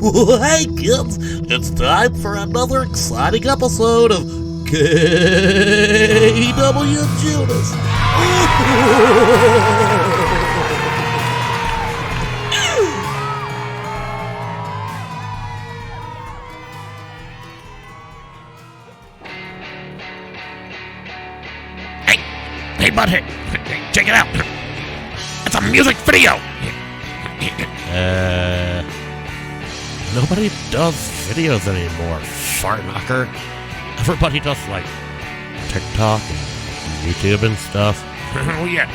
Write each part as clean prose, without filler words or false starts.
Hey kids, it's time for another exciting episode of KWJUDAS. Hey, Butthead, check it out. It's a music video. Nobody does videos anymore, fart knocker. Everybody does, like, TikTok and YouTube and stuff. Oh, yeah.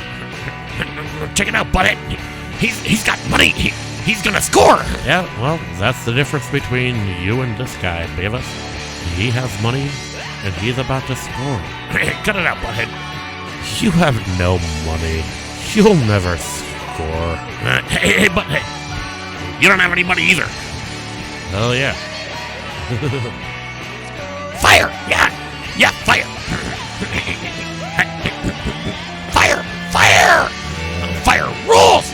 Check it out, Butthead. He's got money. He's gonna score. Yeah, well, that's the difference between you and this guy, Beavis. He has money, and he's about to score. Cut it out, Butthead. You have no money. You'll never score. Hey, Butthead. You don't have any money either. Oh, yeah. Fire! Yeah, fire! Fire! Fire! Fire rules!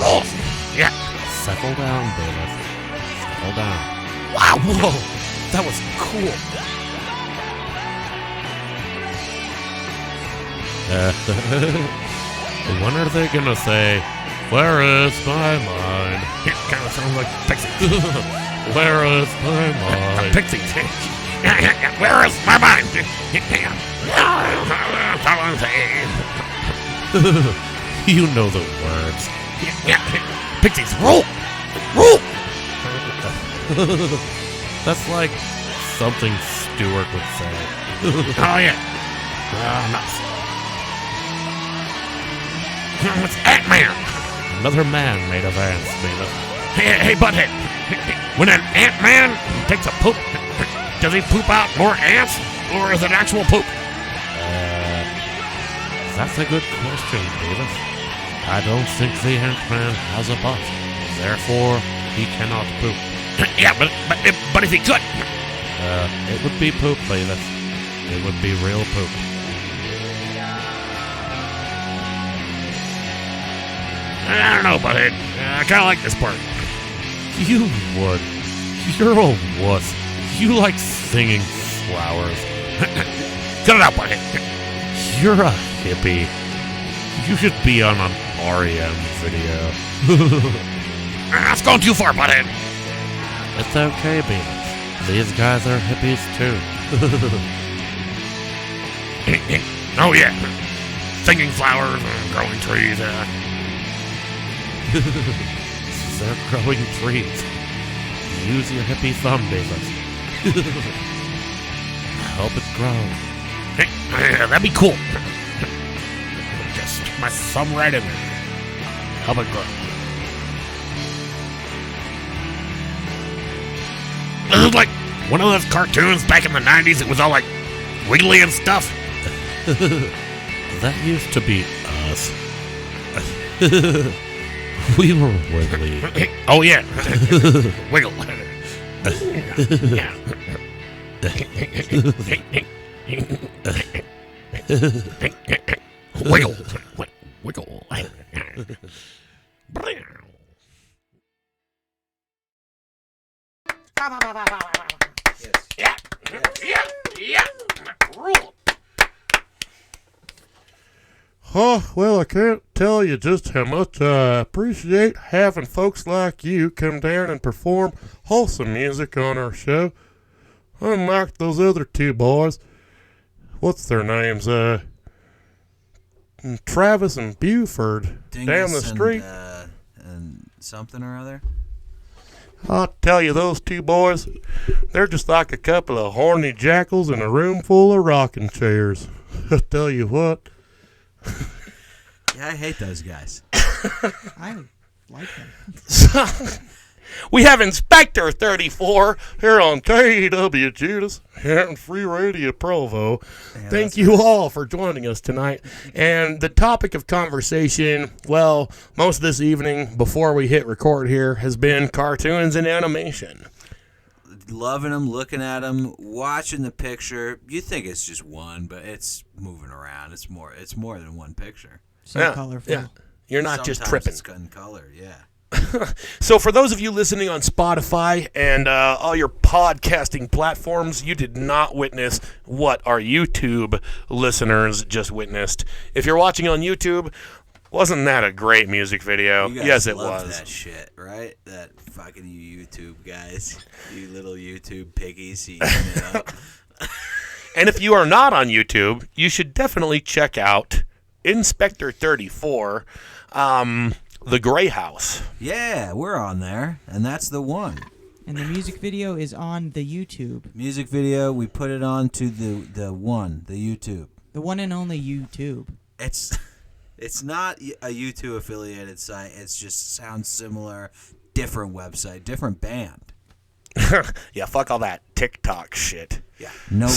Rules! Yeah. Settle down, Beavis. Settle down. Wow! Whoa! That was cool. When are they gonna say, "Where is my mind"? It kind of sounds like Pixie. Where is my mind? Pixie. Where is my mind? You know the words. Pixies, roll! Roll! That's like something Stewart would say. Oh, yeah. Nuts. It's Ant-Man. Another man made of ants, Beavis. Hey, Butthead. When an Ant-Man takes a poop, does he poop out more ants, or is it actual poop? That's a good question, Beavis. I don't think the Ant-Man has a butt. Therefore, he cannot poop. Yeah, but if he could. It would be poop, Beavis. It would be real poop. I don't know, Butthead. I kind of like this part. You would. You're a wuss. You like singing flowers. Cut it out, Butthead. You're a hippie. You should be on an REM video. That's going too far, Butthead. It's okay, Beavis. These guys are hippies too. Oh, yeah. Singing flowers and growing trees. They're growing trees. Use your hippie thumb, Beavis. Help it grow. That'd be cool. Just stick my thumb right in there. Help it grow. This is like one of those cartoons back in the 90s. It was all like wiggly and stuff. That used to be us. We were wiggly. Oh, yeah. Wiggle. Yeah. Wiggle. Wiggle. Yeah. Rule. Oh, well, I can't tell you just how much I appreciate having folks like you come down and perform wholesome music on our show. Unlike those other two boys. What's their names? Travis and Buford. Down the street. And something or other. I'll tell you, those two boys, they're just like a couple of horny jackals in a room full of rocking chairs. I'll tell you what. Yeah, I hate those guys. I like him. So, we have Inspector 34 here on KWJUDAS here on Free Radio Provo. Yeah, Thank you all for joining us tonight. And the topic of conversation, well, most of this evening before we hit record here has been cartoons and animation. Loving them, looking at them, watching the picture. You think it's just one, but it's moving around. It's more than one picture. So colorful. Yeah. You're not Sometimes just tripping. It's in color, yeah. So for those of you listening on Spotify and all your podcasting platforms, you did not witness what our YouTube listeners just witnessed. If you're watching on YouTube, wasn't that a great music video? You guys Yes, it love was. that shit, right? That fucking you YouTube guys. You little YouTube piggies. You eating it up. And if you are not on YouTube, you should definitely check out Inspector 34, The Gray House. Yeah, we're on there, and that's the one. And the music video is on the YouTube. Music video, we put it on to the YouTube. The one and only YouTube. It's not a YouTube affiliated site. It's just sounds similar, different website, different band. Yeah, fuck all that TikTok shit. Yeah, no.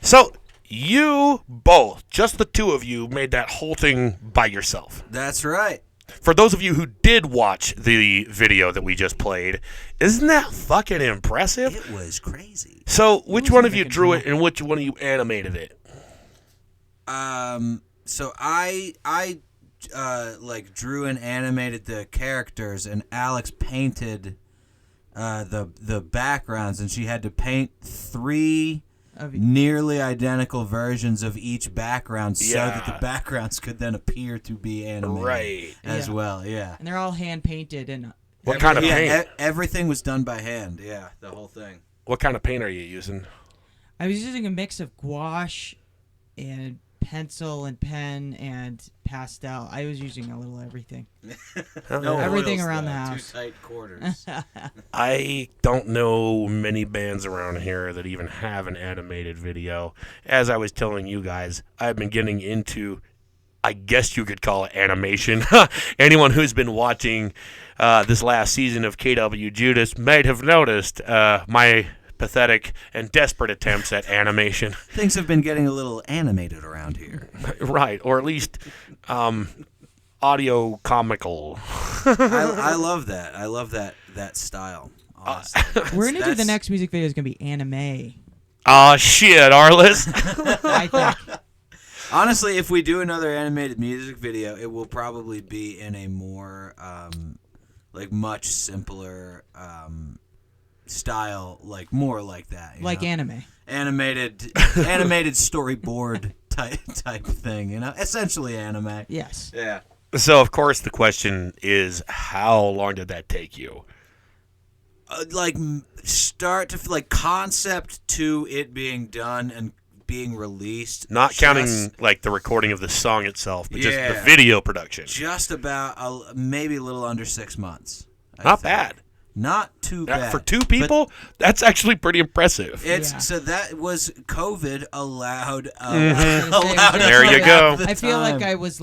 So you both, just the two of you, made that whole thing by yourself. That's right. For those of you who did watch the video that we just played, isn't that fucking impressive? It was crazy. So which one of you like a drew deal. it and which one of you animated it? So I like drew and animated the characters, and Alex painted the backgrounds, and she had to paint 3 nearly identical versions of each background so that the backgrounds could then appear to be animated as well. Yeah, And they're all hand painted and. What kind of paint? Everything was done by hand. Yeah, the whole thing. What kind of paint are you using? I was using a mix of gouache and pencil and pen and pastel. I was using a little everything. No Everything oils, around though. the house. Too tight quarters. I don't know many bands around here that even have an animated video. As I was telling you guys, I've been getting into, I guess you could call it animation. Anyone who's been watching this last season of KWJUDAS might have noticed my pathetic and desperate attempts at animation. Things have been getting a little animated around here. Right, or at least audio comical. I love that. I love that style. Honestly. We're going to do the next music video is going to be anime. Aw, shit, Arliss. I think. Honestly, if we do another animated music video, it will probably be in a more, much simpler style, like more like that. Like know? anime. Animated storyboard type thing, essentially anime. Yes. Yeah. So, of course, the question is, how long did that take you? Start to concept to it being done and being released. Not counting the recording of the song itself, but just the Yeah. video production. Just about maybe a little under 6 months. Not bad. Not too bad. For 2 people, that's actually pretty impressive. So that was COVID allowed. There you go. I feel like I was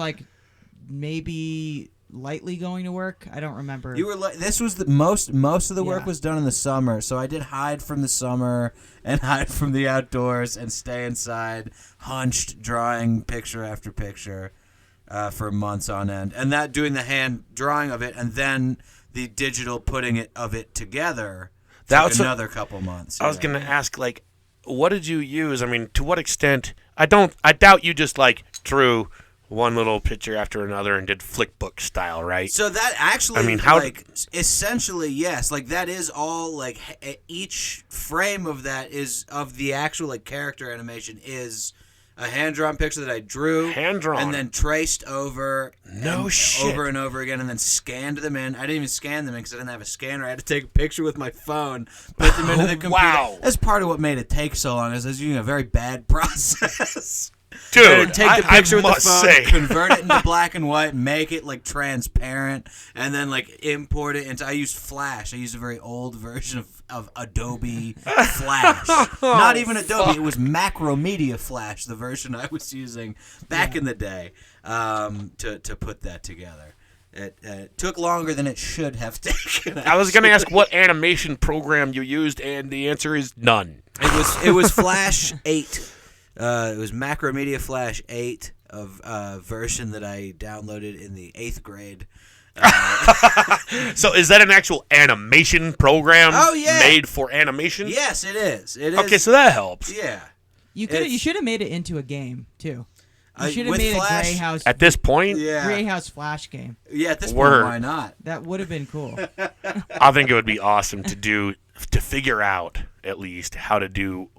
maybe lightly going to work. I don't remember. You were this was the most of the work was done in the summer, so I did hide from the summer and hide from the outdoors and stay inside, hunched, drawing picture after picture for months on end, and that doing the hand drawing of it, and then the digital putting of it together. That took was another couple months. I was going to ask, what did you use? I mean, to what extent? I doubt you just drew one little picture after another and did flickbook style, right? So that actually, I mean, how essentially, yes, that is all, each frame of that is, of the actual, character animation is a hand-drawn picture that I drew. Hand-drawn? And then traced over. No shit. Over and over again, and then scanned them in. I didn't even scan them in because I didn't have a scanner. I had to take a picture with my phone, put them into the computer. Wow. That's part of what made it take so long, is I was using a very bad process. Dude, take the picture I with the must phone, say. convert it into black and white, make it transparent, and then import it into. I used Flash. I used a very old version of Adobe Flash. Not even Adobe. It was Macromedia Flash, the version I was using back in the day, to put that together. It took longer than it should have taken. I was going to ask what animation program you used, and the answer is none. It was Flash 8. It was Macromedia Flash 8 of version that I downloaded in the 8th grade. So is that an actual animation program? Oh, yeah. Made for animation? Yes, it is. It is. Okay, so that helps. Yeah. You should have made it into a game too. You should have with made Flash, a Grey House. At this point, Yeah. Grey House Flash game. Yeah, at this Word. point, why not? That would have been cool. I think it would be awesome to figure out at least how to do.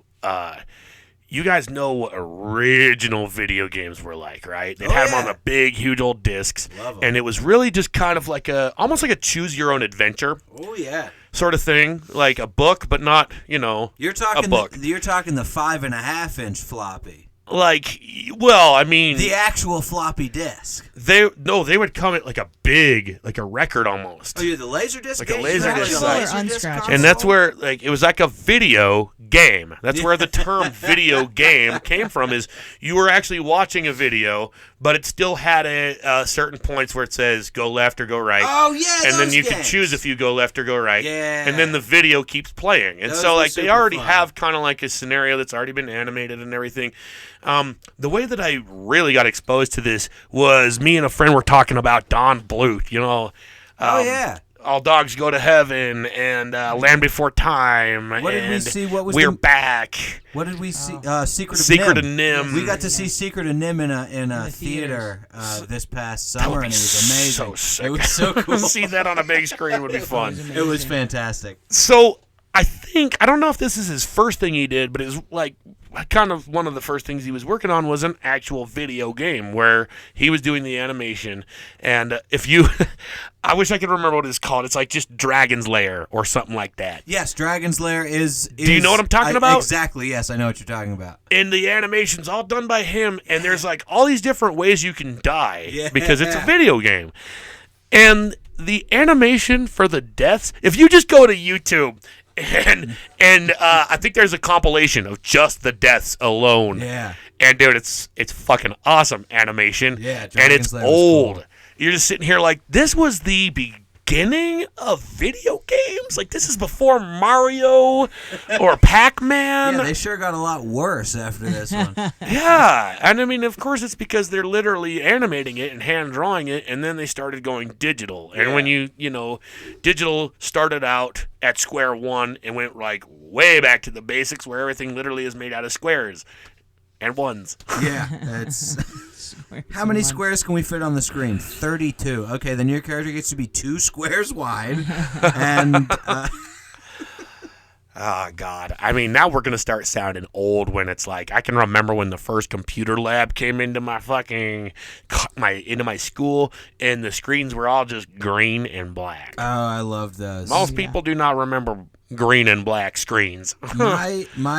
You guys know what original video games were like, right? They'd have them on the big, huge old discs, Love 'em. and it was really just kind of like almost like a choose your own adventure Oh yeah. sort of thing, like a book, but not, You're talking a book. you're talking the 5.5-inch floppy. Like, well, I mean, The actual floppy disk. they would come at like a big, like a record almost. Oh, yeah, the laser disc. Like a game? laser You disc had size. laser disc Unscratchable. And that's console? where, like, it was like a video game. That's where the term video game came from, is you were actually watching a video, but it still had certain points where it says go left or go right. Oh yeah, And then those you could games. choose if you go left or go right. Yeah. And then the video keeps playing. And Those so, were like, they super already fun. have kind of like a scenario that's already been animated and everything. The way that I really got exposed to this was me and a friend were talking about Don Bluth, Oh yeah. All Dogs Go to Heaven and Land Before Time. What did we and see? What was We're the- Back. What did we see? Secret Secret of of Nim. Nim. We got to see Secret of Nim in a the theater this past That would summer, be and it was amazing. so sick. It was so cool. See that on a big screen would be fun. It was fantastic. So I don't know if this is his first thing he did, but it was like kind of one of the first things he was working on was an actual video game where he was doing the animation. And if you, I wish I could remember what it's called. It's like just Dragon's Lair or something like that. Yes, Dragon's Lair is. Do you know what I'm talking about? Exactly. Yes, I know what you're talking about. And the animation's all done by him, and there's like all these different ways you can die Yeah. because it's a video game. And the animation for the deaths, if you just go to YouTube and I think there's a compilation of just the deaths alone. Yeah. And dude, it's fucking awesome animation. Yeah, and Dragon's it's Lair was old. cool. You're just sitting here like, this was the beginning of video games? Like, this is before Mario or Pac-Man? Yeah, they sure got a lot worse after this one. Yeah, and I mean, of course, it's because they're literally animating it and hand drawing it, and then they started going digital. And when digital started out at square one and went like way back to the basics, where everything literally is made out of squares and ones. Yeah, it's. How many squares can we fit on the screen? 32. Okay, then your character gets to be 2 squares wide, and. Oh, God. I mean, now we're going to start sounding old when it's like, I can remember when the first computer lab came into my into my school, and the screens were all just green and black. Oh, I love those. Most people do not remember green and black screens. my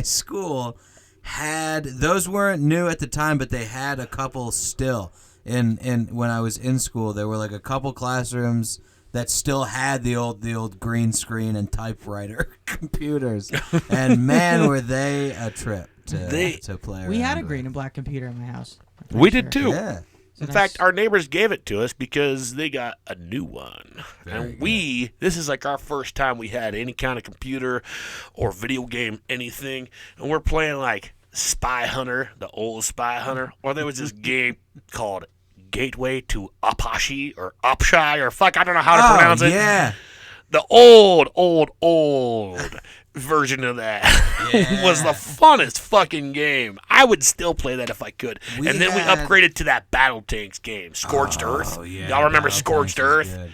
school had, those weren't new at the time, but they had a couple still. In when I was in school, there were like a couple classrooms that still had the old green screen and typewriter computers, and man, were they a trip to play around. We had a with. green and black computer in my house. We did too. Yeah. In fact, our neighbors gave it to us because they got a new one. And this is like our first time we had any kind of computer or video game, anything. And we're playing like Spy Hunter, the old Spy Hunter. Or there was this game called Gateway to Apache or Upshy or fuck, I don't know how to pronounce it. Yeah. The old version of that was the funnest fucking game. I would still play that if I could. And then we upgraded to that Battle Tanks game, Scorched Earth. Yeah, Y'all remember Battle Scorched Tanks is Earth? good.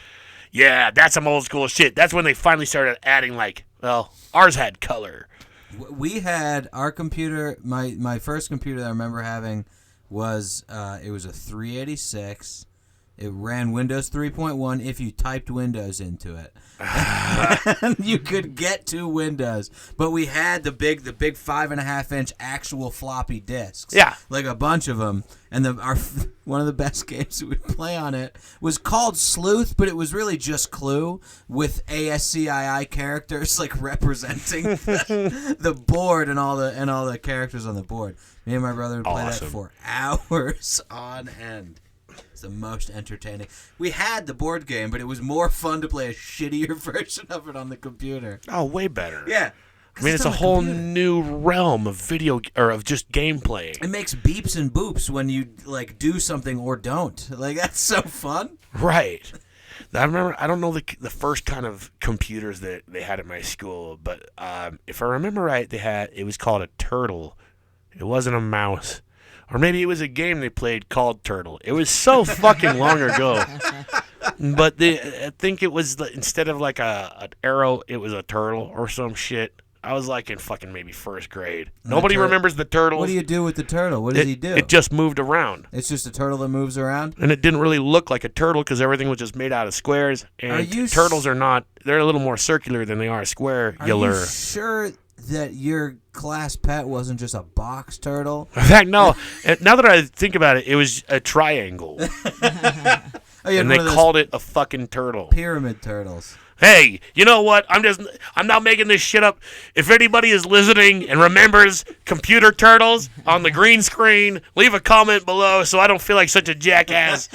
Yeah, that's some old school shit. That's when they finally started adding ours had color. We had our computer. My first computer that I remember having was it was a 386. It ran Windows 3.1 if you typed Windows into it. And you could get to Windows. But we had the big 5.5-inch actual floppy disks. Yeah. Like a bunch of them. And one of the best games we would play on it was called Sleuth, but it was really just Clue with ASCII characters like representing the board and all the characters on the board. Me and my brother would play that for hours on end. It's the most entertaining. We had the board game, but it was more fun to play a shittier version of it on the computer. Oh, way better. Yeah. I mean, it's a whole new realm of of just gameplay. It makes beeps and boops when you like do something or don't. Like, that's so fun. Right. I remember, I don't know the first kind of computers that they had at my school, but if I remember right, it was called a Turtle. It wasn't a mouse. Or maybe it was a game they played called Turtle. It was so fucking long ago. But I think it was, instead of like an arrow, it was a turtle or some shit. I was like in fucking maybe first grade. Nobody remembers the turtles. What do you do with the turtle? What does he do? It just moved around. It's just a turtle that moves around? And it didn't really look like a turtle because everything was just made out of squares. And turtles are not, they're a little more circular than they are square. Are you sure that your class pet wasn't just a box turtle? In fact, no. Now that I think about it, it was a triangle. And they called it a fucking turtle. Pyramid turtles. Hey, you know what? I'm not making this shit up. If anybody is listening and remembers computer turtles on the green screen, leave a comment below so I don't feel like such a jackass.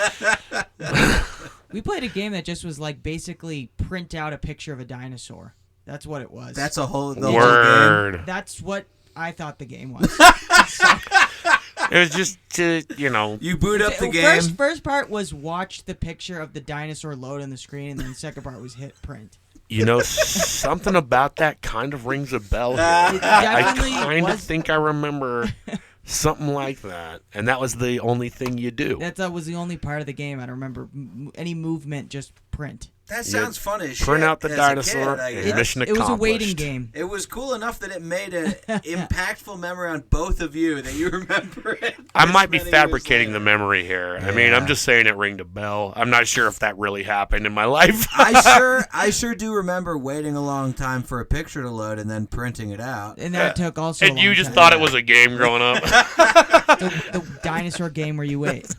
We played a game that just was like basically print out a picture of a dinosaur. That's what it was. That's the whole game. That's what I thought the game was. It was just to, You boot up the game. First part was watch the picture of the dinosaur load on the screen, and then the second part was hit print. Something about that kind of rings a bell here. I kind of think I remember something like that, and that was the only thing you do. That was the only part of the game I don't remember. Any movement, just print. That sounds fun as shit. Print out the dinosaur. Mission accomplished. It was a waiting game. It was cool enough that it made an impactful memory on both of you that you remember it. I might be fabricating the memory here. Yeah. I mean, I'm just saying it ringed a bell. I'm not sure if that really happened in my life. I sure do remember waiting a long time for a picture to load and then printing it out. And that took also. And you just thought it was a game growing up. the dinosaur game where you wait.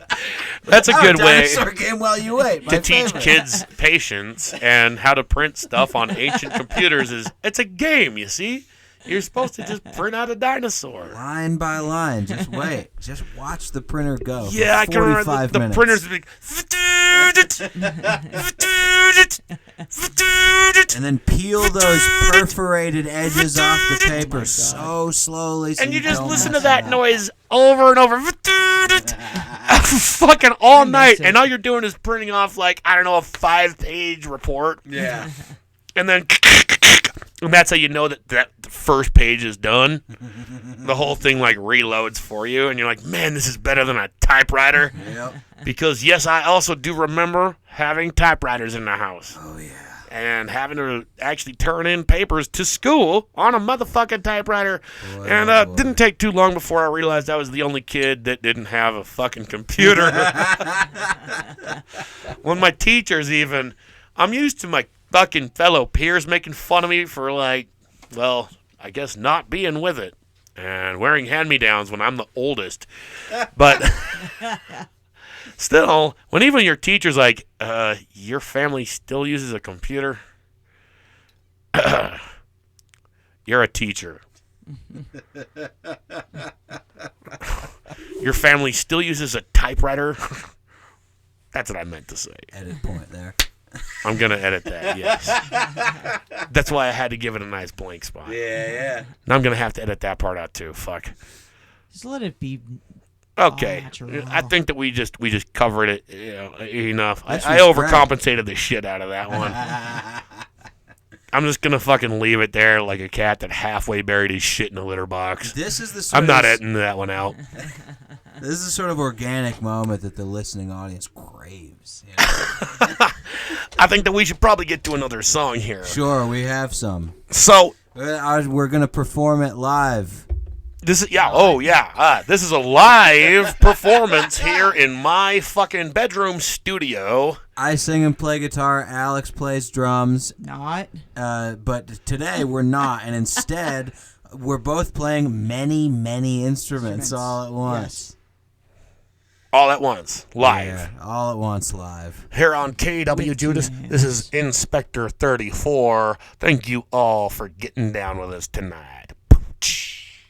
That's a good way. Dinosaur game while you wait. To teach kids patience and how to print stuff on ancient computers it's a game, you see? You're supposed to just print out a dinosaur. Line by line. Just wait. Just watch the printer go. Yeah, I can remember the printers would be and then peel those perforated edges off the paper so slowly. So and you just listen to that noise over and over. Fucking all night. And all you're doing is printing off, like, I don't know, a 5-page report. Yeah. And then... And that's how you know that the first page is done. The whole thing, like, reloads for you. And you're like, man, this is better than a typewriter. Yep. Because, yes, I also do remember having typewriters in the house. Oh, yeah. And having to actually turn in papers to school on a motherfucking typewriter. Boy, and it didn't take too long before I realized I was the only kid that didn't have a fucking computer. When my teachers even... I'm used to my fucking fellow peers making fun of me for, like, well, I guess not being with it. And wearing hand-me-downs when I'm the oldest. But... Still, when even your teacher's like, your family still uses a computer? You're a teacher. Your family still uses a typewriter? That's what I meant to say. Edit point there. I'm going to edit that, yes. That's why I had to give it a nice blank spot. Yeah. Now I'm going to have to edit that part out, too. Fuck. Just let it be... Okay, I think that we just covered it enough. I overcompensated the shit out of that one. I'm just gonna fucking leave it there like a cat that halfway buried his shit in a litter box. I'm not editing that one out. This is the sort of organic moment that the listening audience craves. You know? I think that we should probably get to another song here. Sure, we have some. So we're gonna perform it live. This is this is a live performance here in my fucking bedroom studio. I sing and play guitar. Alex plays drums. Not. But today we're not, and instead we're both playing many, many instruments all at once. Yes. All at once, live. Yeah, all at once, live. Here on KWJUDAS, this is Inspector 34. Thank you all for getting down with us tonight.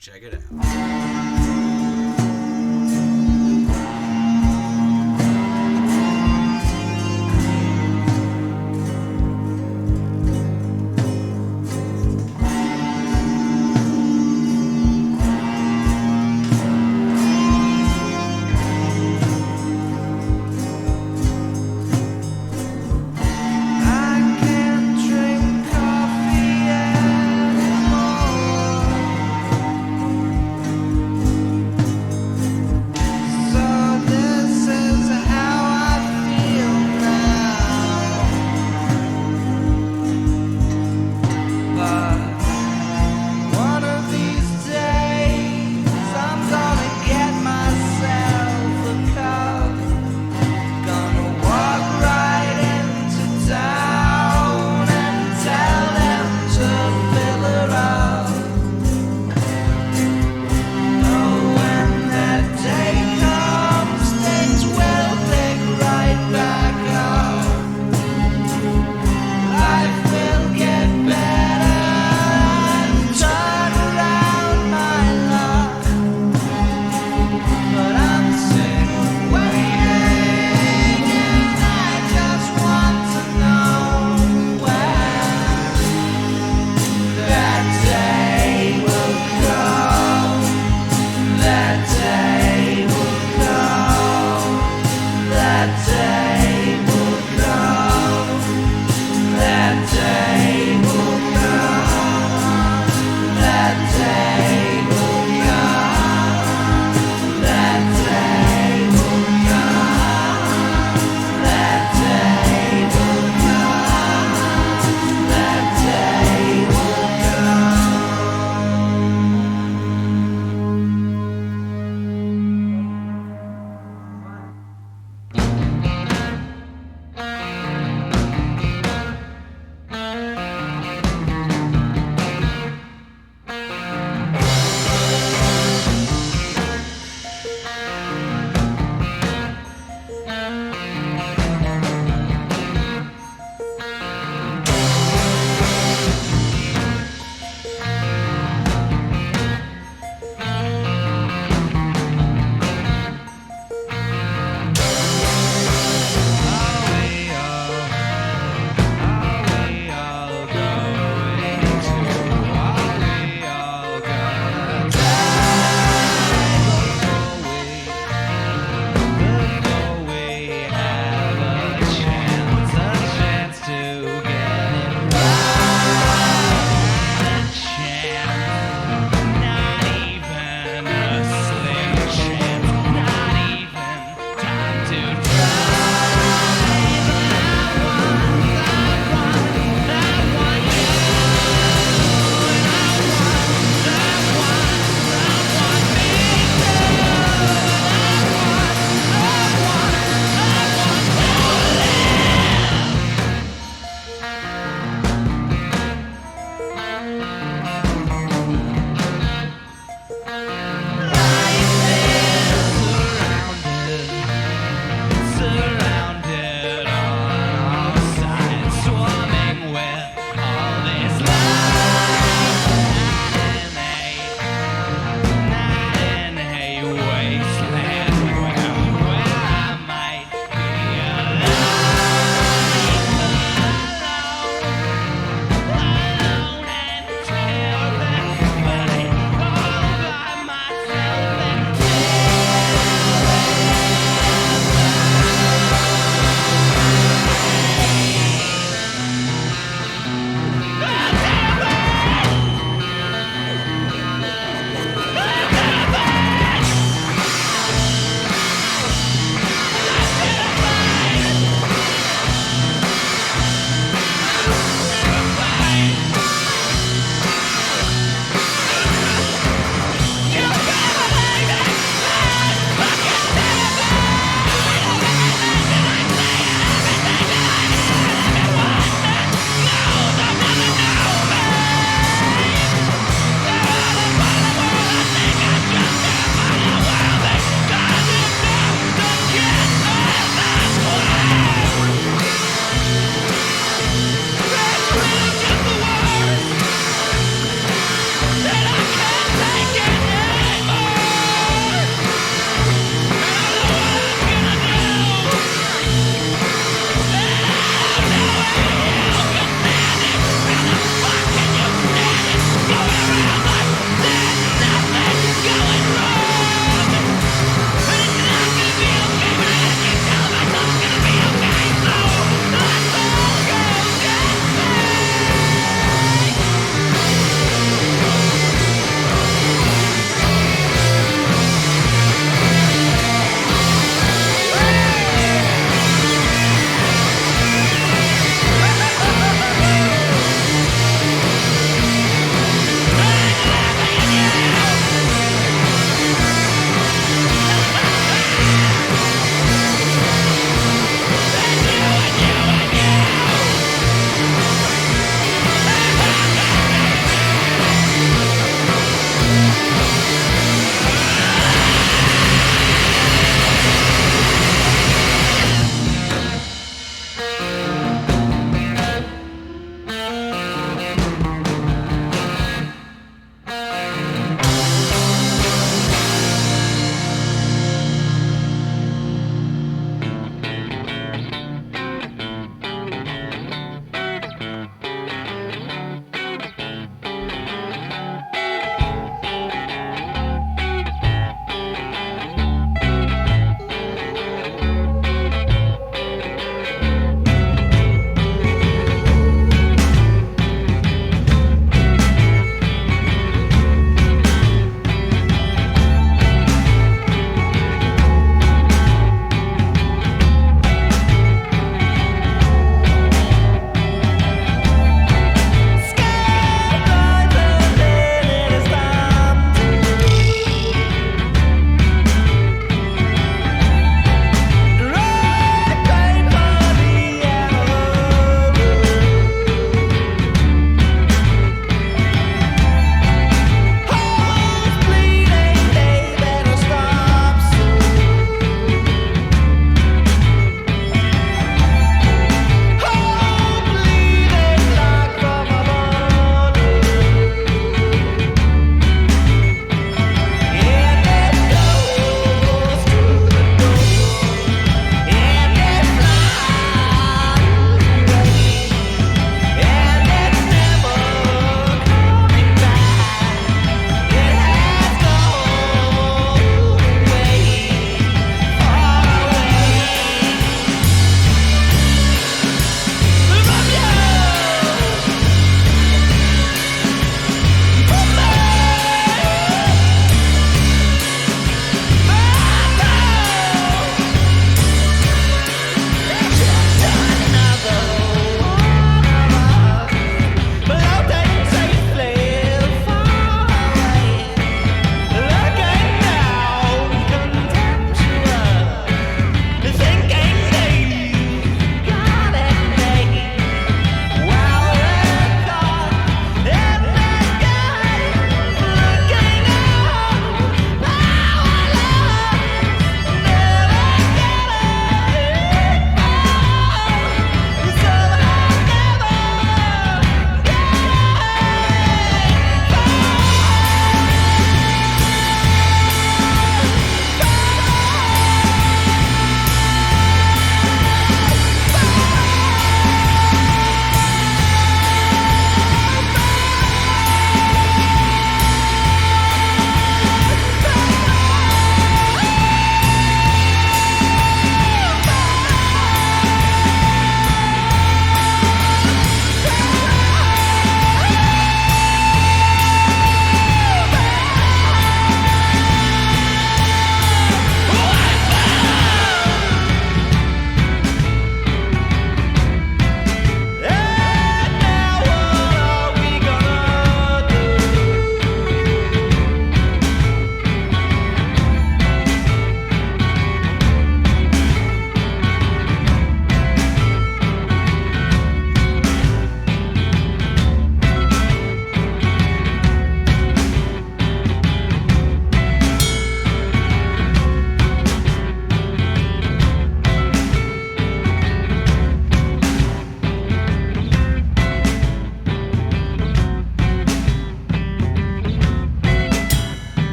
Check it out.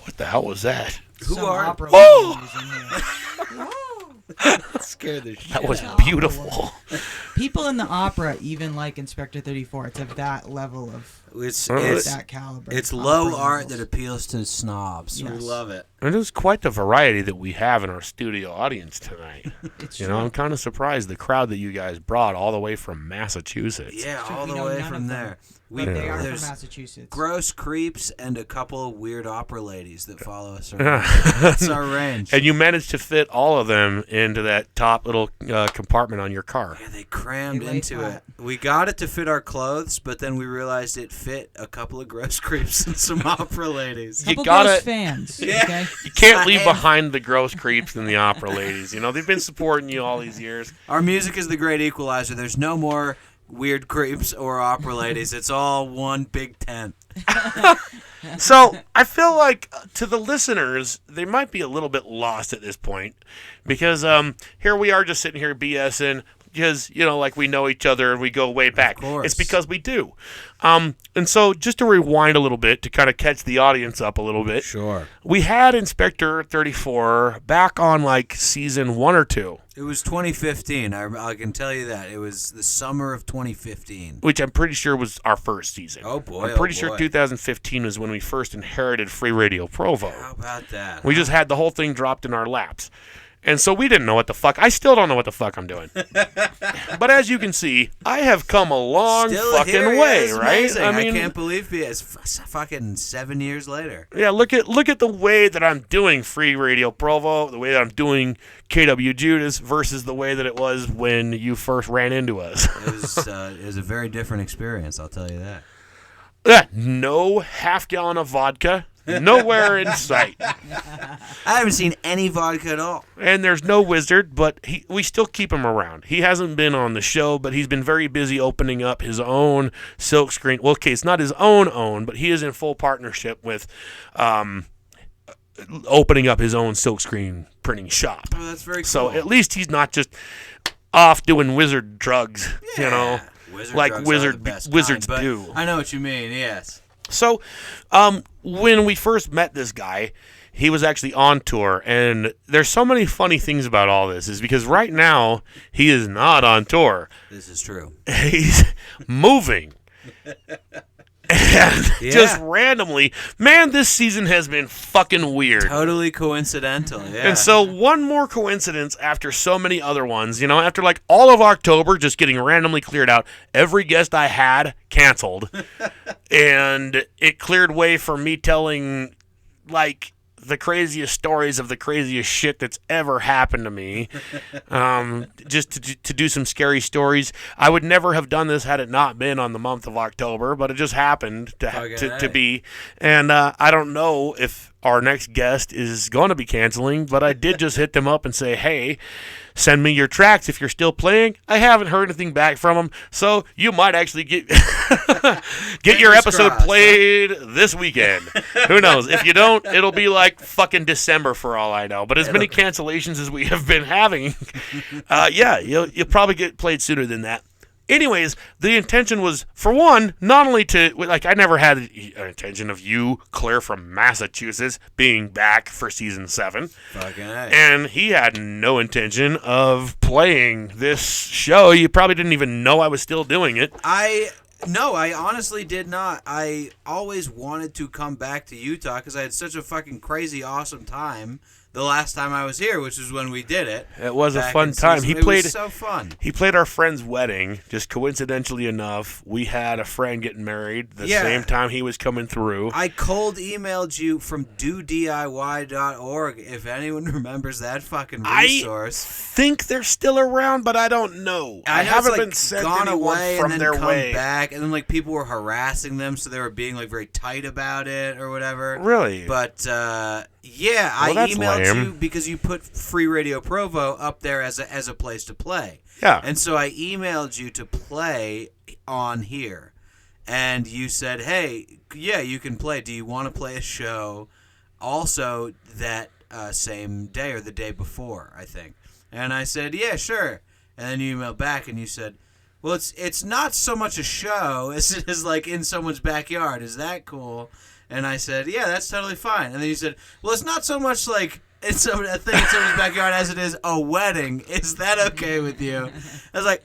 What the hell was that? Some opera Oh! ladies in here. Scared the shit. That was Yeah. beautiful. People in the opera even like Inspector 34. It's of that level of It's that caliber. it's low Opera art levels. that appeals to snobs. We Yes. love it. It is quite the variety that we have in our studio audience tonight. It's You true. know, I'm kind of surprised the crowd that you guys brought all the way from Massachusetts. Yeah, True, all we the know way none from of them. there. But they are from There's Massachusetts. gross creeps and a couple of weird opera ladies that follow us around. That's our range. And you managed to fit all of them into that top little compartment on your car. Yeah, they crammed They lay into flat. it. We got it to fit our clothes, but then we realized it fit a couple of gross creeps and some opera ladies. You Couple gotta- gross fans. Yeah. Okay. You can't leave I am- behind the gross creeps and the opera ladies. You know, they've been supporting you all these years. Our music is the great equalizer. There's no more weird creeps or opera ladies. It's all one big tent. So I feel like to the listeners, they might be a little bit lost at this point because here we are just sitting here BSing because, you know, like we know each other and we go way back. course. It's because we do. And so just to rewind a little bit to kind of catch the audience up a little bit, Sure. we had Inspector 34 back on like season 1 or 2. It was 2015. I can tell you that. It was the summer of 2015. Which I'm pretty sure was our first season. Oh, boy, I'm pretty oh, sure boy. 2015 was when we first inherited Free Radio Provo. How about that? We just had the whole thing dropped in our laps. And so we didn't know what the fuck. I still don't know what the fuck I'm doing. But as you can see, I have come a long Still fucking here, yeah, way, it's right? amazing. I mean, can't believe it's fucking 7 years later. yeah, look at the way that I'm doing Free Radio Provo, the way that I'm doing KWJUDAS versus the way that it was when you first ran into us. It was a very different experience, I'll tell you that. No half gallon of vodka, nowhere in sight. I haven't seen any vodka at all. And there's no wizard, but we still keep him around. He hasn't been on the show, but he's been very busy opening up his own silkscreen. Well, okay, it's not his own, but he is in full partnership with opening up his own silkscreen printing shop. Oh, that's very cool. So at least he's not just off doing wizard drugs, you know, Wizard like drugs are the best wizards kind, but do. I know what you mean, yes. So, when we first met this guy, he was actually on tour, and there's so many funny things about all this, is because right now, he is not on tour. This is true. He's moving. And just randomly, man, this season has been fucking weird. Totally coincidental, yeah. And so one more coincidence after so many other ones, you know, after like all of October just getting randomly cleared out, every guest I had canceled. And it cleared way for me telling like the craziest stories of the craziest shit that's ever happened to me. Just to do some scary stories. I would never have done this had it not been on the month of October, but it just happened to be. And I don't know if our next guest is going to be canceling, but I did just hit them up and say, hey, send me your tracks if you're still playing. I haven't heard anything back from them, so you might actually get your episode crossed, played this weekend. Who knows? If you don't, it'll be like fucking December for all I know. But as many cancellations as we have been having, yeah, you'll probably get played sooner than that. Anyways, the intention was, for one, not only to, like, I never had an intention of you, Claire from Massachusetts, being back for season 7. Fucking A. And he had no intention of playing this show. You probably didn't even know I was still doing it. No, I honestly did not. I always wanted to come back to Utah because I had such a fucking crazy, awesome time the last time I was here, which is when we did it. It was a back fun in time. season- He played. It was so fun. He played our friend's wedding. Just coincidentally enough, we had a friend getting married the Yeah. same time he was coming through. I cold emailed you from DoDIY.org if anyone remembers that fucking resource. Think they're still around, but I don't know. I know haven't it's, been sent gone anyone away from and then their come way. back, and then like people were harassing them, so they were being like very tight about it or whatever. Really? But yeah, Well, I that's emailed lame. you because you put Free Radio Provo up there as a place to play. Yeah. And so I emailed you to play on here, and you said, "Hey, yeah, you can play. Do you want to play a show also that same day or the day before, I think?" And I said, "Yeah, sure." And then you emailed back and you said, Well, it's not so much a show as it is like in someone's backyard. Is that cool? And I said, yeah, that's totally fine. And then he said, well, it's not so much like it's a thing in someone's backyard as it is a wedding. Is that okay with you? I was like,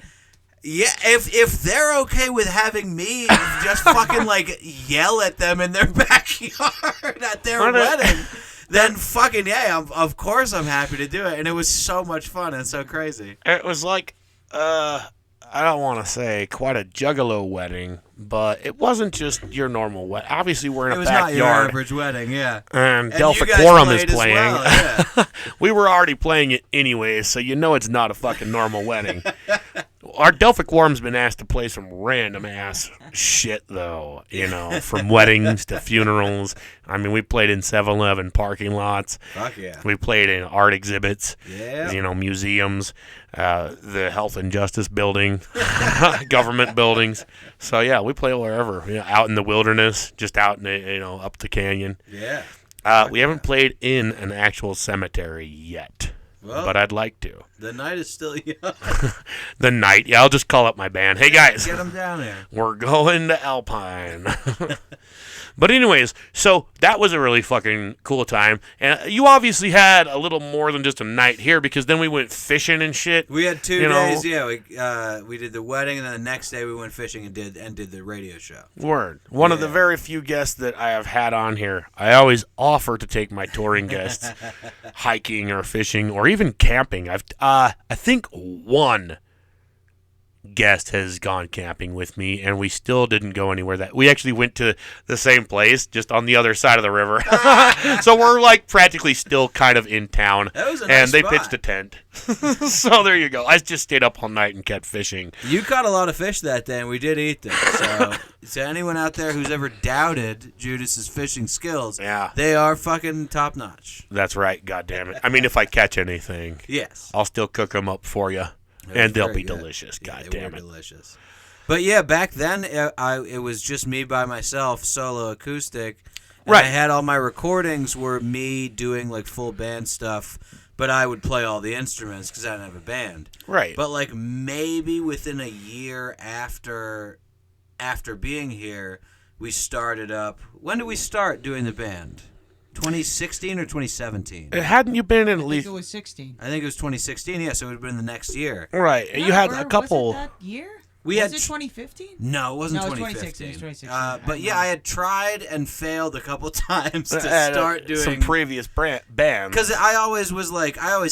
yeah, if they're okay with having me just fucking like yell at them in their backyard at their wedding, then fucking yeah, of course I'm happy to do it. And it was so much fun and so crazy. It was like, I don't want to say quite a juggalo wedding, but it wasn't just your normal wedding. Obviously, we're in a backyard. It was not your average wedding, yeah. And you Delphic guys Quorum is played as playing. well, yeah. We were already playing it anyways, so you know it's not a fucking normal wedding. Our Delphic Quorum's been asked to play some random ass shit, though. You know, from weddings to funerals. I mean, we played in 7-Eleven parking lots. Fuck yeah. We played in art exhibits. Yeah. You know, museums, the Health and Justice Building, government buildings. So yeah, we play wherever. You know, out in the wilderness, just out in the, up the canyon. Yeah. We haven't played in an actual cemetery yet. Well, but I'd like to. The night is still young. The night. Yeah, I'll just call up my band. Hey, guys. Get them down there. We're going to Alpine. But anyways, so that was a really fucking cool time. And you obviously had a little more than just a night here because then we went fishing and shit. We had 2 days, yeah. We did the wedding, and then the next day we went fishing and did the radio show. Word. One of the very few guests that I have had on here. I always offer to take my touring guests hiking or fishing or even camping. I think one guest has gone camping with me, and we still didn't go anywhere. That we actually went to the same place, just on the other side of the river. So we're like practically still kind of in town. That was a and nice they spot. pitched a tent. So there you go. I just stayed up all night and kept fishing. You caught a lot of fish that day, and we did eat them. So to anyone out there who's ever doubted Judas's fishing skills, Yeah. they are fucking top notch. That's right. God damn it. I mean, if I catch anything, Yes. I'll still cook them up for you, It and was they'll very be good. delicious. Yeah, God they damn were it. delicious. But yeah, back then it was just me by myself, solo acoustic. And Right. I had all my recordings were me doing like full band stuff, but I would play all the instruments because I didn't have a band. Right. But like maybe within a year after being here, we started up. When did we start doing the band? 2016 or 2017? Hadn't you been in I at think least... it was 16. I think it was 2016. Yeah, so it would have been the next year. Right. You had a couple... Was it that year? We was had it 2015? No, it wasn't No, it was 2015. 2016. It was 2016. But yeah, I had tried and failed a couple times to at, start doing some previous bands. because I always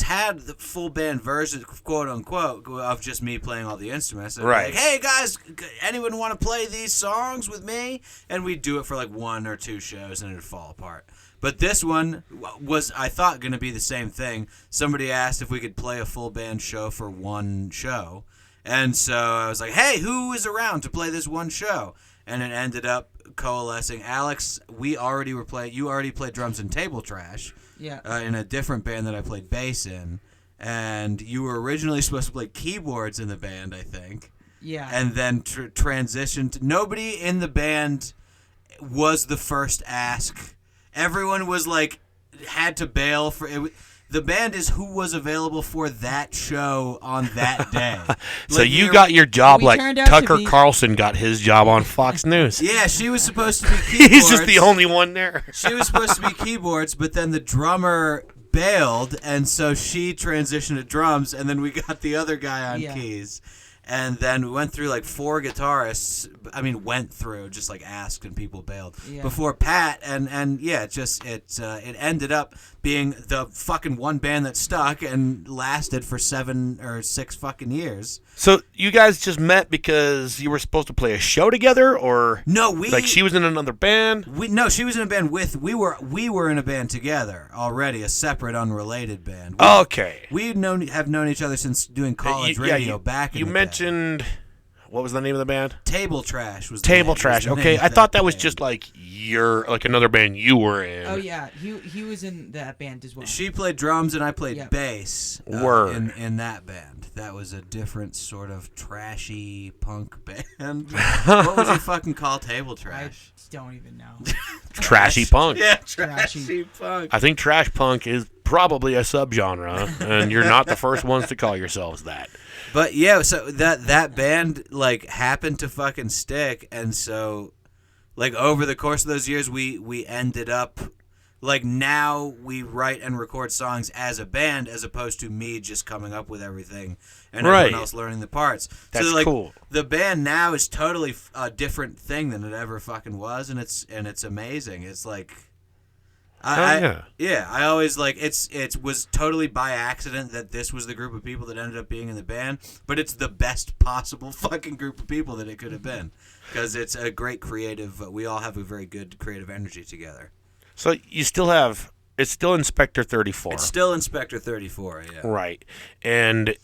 had the full band version, quote unquote, of just me playing all the instruments. And Right. Like, hey guys, anyone want to play these songs with me? And we'd do it for like 1 or 2 shows, and it'd fall apart. But this one was, I thought, going to be the same thing. Somebody asked if we could play a full band show for 1 show. And so I was like, hey, who is around to play this 1 show? And it ended up coalescing. Alex, you already played drums in Table Trash. Yeah. In a different band that I played bass in. And you were originally supposed to play keyboards in the band, I think. Yeah. And then transitioned. Nobody in the band was the first ask. Everyone was like, had to bail for it. The band is who was available for that show on that day. So Like, you got your job We like turned out to Tucker be- Carlson got his job on Fox News. Yeah, she was supposed to be keyboards. He's just the only one there. She was supposed to be keyboards, but then the drummer bailed, and so she transitioned to drums, and then we got the other guy on keys. And then we went through like 4 guitarists. I mean, just like asked and people bailed before Pat. And yeah, it ended up being the fucking one band that stuck and lasted for 7 or 6 fucking years. So you guys just met because you were supposed to play a show together, or No, like she was in another band? No, she was in a band we were in a band together already, a separate, unrelated band. Okay. We have known each other since doing college radio back in You the mentioned, what was the name of the band? Table Trash was the Table name- Trash. was the Okay, name I of thought that was band. just like another band you were in. Oh yeah, he was in that band as well. She played drums and I played Yeah. bass. Word. In that band. That was a different sort of trashy punk band. What would you fucking call Table I Trash? don't even know. Trashy punk. Yeah, Trashy. punk. I think trash punk is probably a subgenre, and you're not the first ones to call yourselves that. But yeah, so that band like happened to fucking stick, and so like over the course of those years, we ended up like now we write and record songs as a band, as opposed to me just coming up with everything and everyone else learning the parts. That's so like cool. The band now is totally a different thing than it ever fucking was, and it's amazing. It's like. I always like it was totally by accident that this was the group of people that ended up being in the band, but it's the best possible fucking group of people that it could have been, because it's a great creative. We all have a very good creative energy together. So you still have it's still Inspector 34. It's still Inspector 34, yeah. Right, and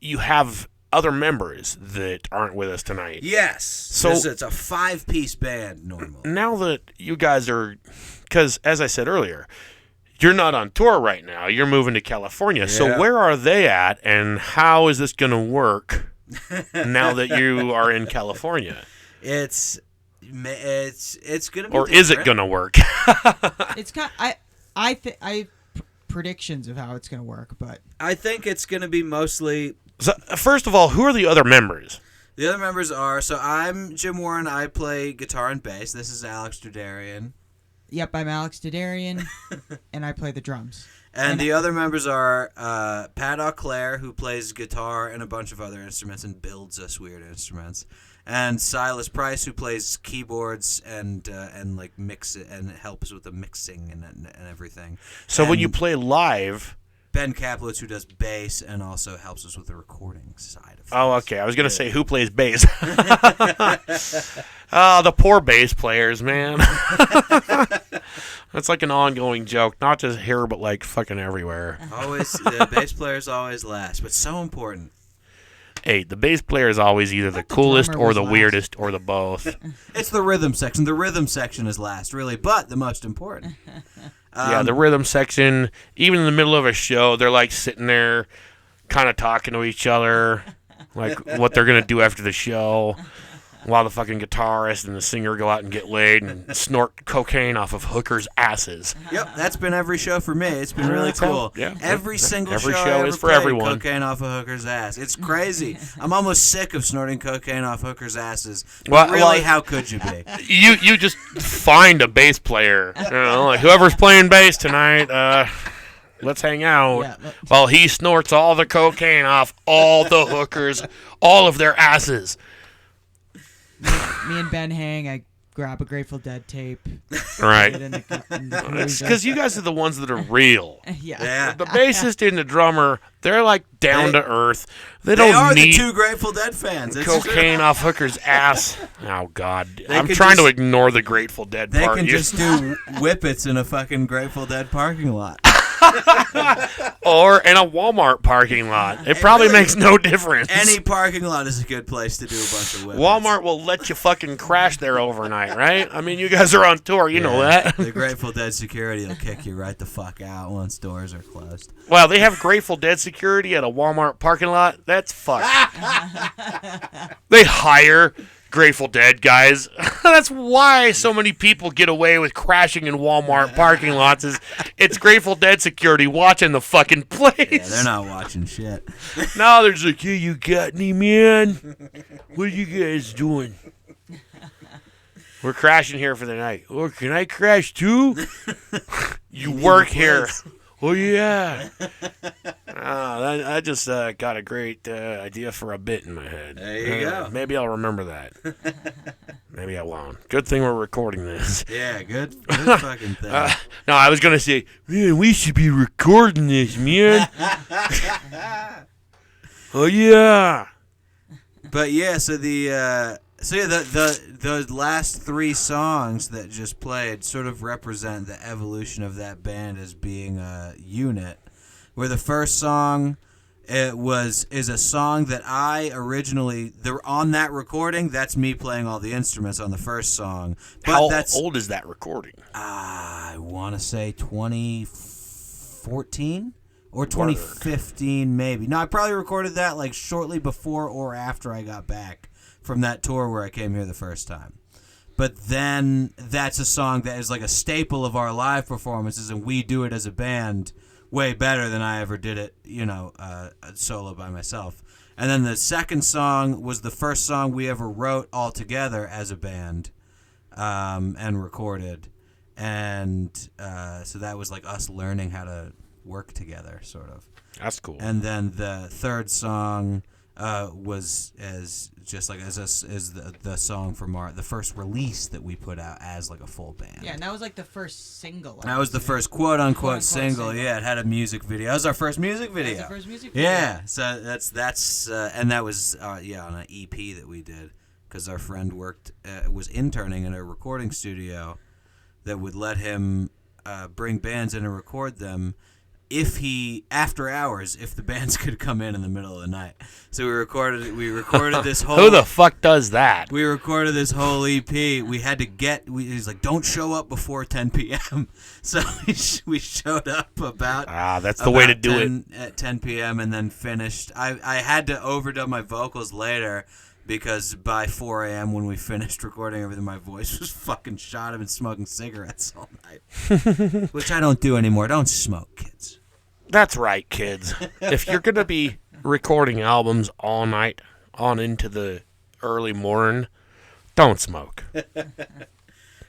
you have other members that aren't with us tonight. Yes. So it's a 5-piece band normally. Now that you guys are, because as I said earlier, you're not on tour right now. You're moving to California. Yeah. So where are they at, and how is this going to work now that you are in California? It's going to be. Or different. is it going to work? It's kind. I have predictions of how it's going to work, but I think it's going to be mostly. So, first of all, who are the other members? The other members are, so I'm Jim Warren. I play guitar and bass. This is Alex Derderian. Yep, I'm Alex Derderian, and I play the drums. And the other members are Pat Auclair, who plays guitar and a bunch of other instruments and builds us weird instruments. And Silas Price, who plays keyboards and like mix it and helps with the mixing and everything. So when you play live... Ben Kaplowitz, who does bass and also helps us with the recording side of things. Oh, okay. I was going to say, who plays bass? Oh, the poor bass players, man. That's like an ongoing joke. Not just here, but like fucking everywhere. Always, the bass players always last, but so important. Hey, the bass player is always either the coolest or the weirdest or the both. It's the rhythm section. The rhythm section is last, really, but the most important. Yeah, the rhythm section, even in the middle of a show, they're like sitting there kind of talking to each other, like what they're going to do after the show, while the fucking guitarist and the singer go out and get laid and snort cocaine off of hookers' asses. Yep, that's been every show for me. It's been really cool. Yeah, every single show I ever is for played, everyone. Cocaine off a hooker's ass. It's crazy. I'm almost sick of snorting cocaine off hookers' asses. Well, really, how could you be? You just find a bass player. You know, like whoever's playing bass tonight, let's hang out. Yeah, while he snorts all the cocaine off all the hookers, all of their asses. Me and Ben hang. I grab a Grateful Dead tape. Right. It's because you guys are the ones that are real. Yeah. The bassist and the drummer, they're like down to earth. They They don't are need the two Grateful Dead fans. It's cocaine off hooker's ass. Oh, God. I'm can trying to just- ignore the Grateful Dead They part. can just do whippets in a fucking Grateful Dead parking lot. Or in a Walmart parking lot. It probably makes no difference. Any parking lot is a good place to do a bunch of whippets. Walmart will let you fucking crash there overnight, right? I mean, you guys are on tour. You know that. The Grateful Dead security will kick you right the fuck out once doors are closed. Well, they have Grateful Dead security at a Walmart parking lot. That's fucked. They hire Grateful Dead guys. That's why so many people get away with crashing in Walmart parking lots. It's Grateful Dead security watching the fucking place. Yeah, they're not watching shit. No, they're just like, hey, you got any, man? What are you guys doing? We're crashing here for the night. Oh, can I crash too? You work here. Oh, yeah. I just got a great idea for a bit in my head. There you go. Maybe I'll remember that. Maybe I won't. Good thing we're recording this. Yeah, good fucking thing. No, I was going to say, man, we should be recording this, man. Oh, yeah. But yeah, so the last 3 songs that just played sort of represent the evolution of that band as being a unit. Where the first song is a song that I originally on that recording. That's me playing all the instruments on the first song. But How that's old is that recording? I want to say 2014 or 2015 maybe. No, I probably recorded that like shortly before or after I got back from that tour where I came here the first time. But then that's a song that is like a staple of our live performances, and we do it as a band way better than I ever did it, solo by myself. And then the second song was the first song we ever wrote all together as a band, and recorded. And so that was like us learning how to work together, sort of. That's cool. And then the third song was as the song from the first release that we put out as like a full band. Yeah, and that was like the first single. That was the first quote-unquote single. single. Yeah, it had a music video. That was our first music video. That was the first music video. Yeah, so that's and that was on an EP that we did because our friend was interning in a recording studio that would let him bring bands in and record them after hours, if the bands could come in the middle of the night. So we recorded this whole... Who the fuck does that? We recorded this whole EP. We had to he's like, don't show up before 10 p.m. So we showed up that's the way to do it. At 10 p.m. and then finished. I had to overdub my vocals later because by 4 a.m. when we finished recording everything, my voice was fucking shot. I've been smoking cigarettes all night. Which I don't do anymore. Don't smoke, kids. That's right, kids. If you're going to be recording albums all night on into the early morning, don't smoke.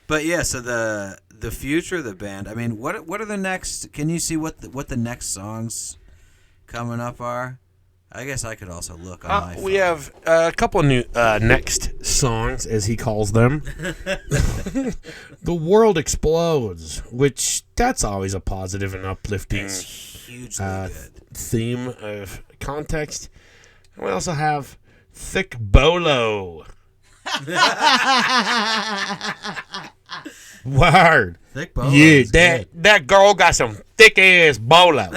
But yeah, so the future of the band, I mean, what are the next, can you see what the next songs coming up are? I guess I could also look on my phone. We have a couple of new next songs, as he calls them. The World Explodes, which that's always a positive and uplifting hugely good theme of context. And we also have Thick Bolo. Word. Thick Bolo. Yeah, that girl got some thick ass bolo.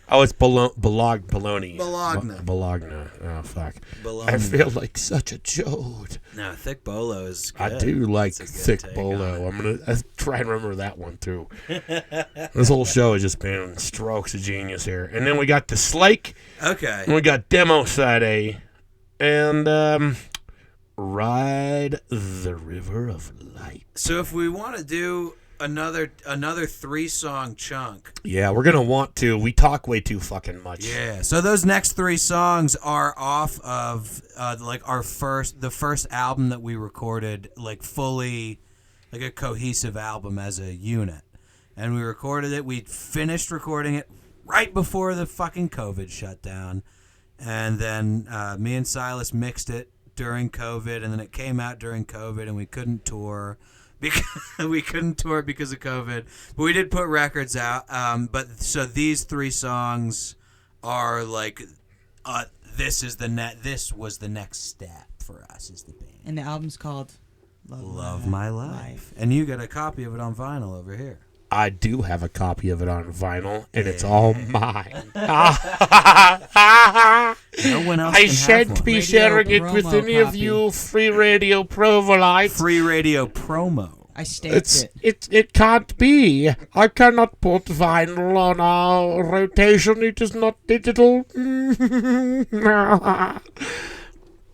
Oh, it's bologna. Bologna. Bologna. Oh, fuck. Bologna. I feel like such a chode. No, Thick Bolo is good. I do like That's a good Thick take Bolo. on I'm going to try and remember that one, too. This whole show has just been strokes of genius here. And then we got The Slake. Okay. And we got Demo Side A. And Ride the River of Light. So if we want to do another 3-song chunk. Yeah, we're going to want to. We talk way too fucking much. Yeah. So those next 3 songs are off of like the first album that we recorded, like fully like a cohesive album as a unit. And we recorded it. We finished recording it right before the fucking COVID shut down. And then me and Silas mixed it during COVID, and then it came out during COVID, and we couldn't tour. Because we couldn't tour because of COVID, but we did put records out. But so these 3 songs are like, this was the next step for us as the band. And the album's called Love My Life. And you got a copy of it on vinyl over here. I do have a copy of it on vinyl, and it's all mine. No one else I can have shan't one. be Radio sharing it with promo any of copy. you free radio Provolites. Free radio promo. I stamped it. It can't be. I cannot put vinyl on our rotation. It is not digital.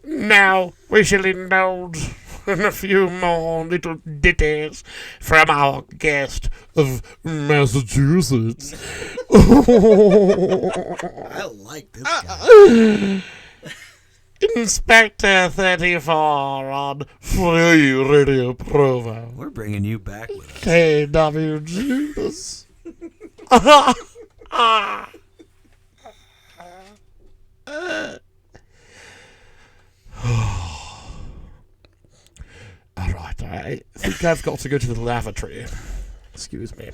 Now we shall indulge in a few more little ditties from our guest of Massachusetts. I like this guy. Inspector 34 on Free Radio Provo. We're bringing you back with us. KWJUDAS. Alright, I think I've got to go to the lavatory. Excuse me.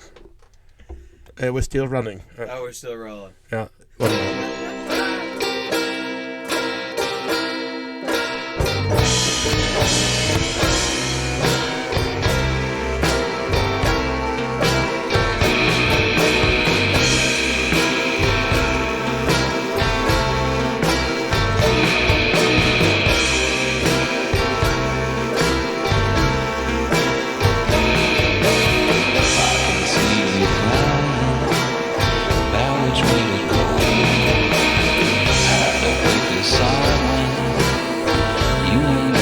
We're still running. Oh, we're still rolling. Yeah. One moment. You ain't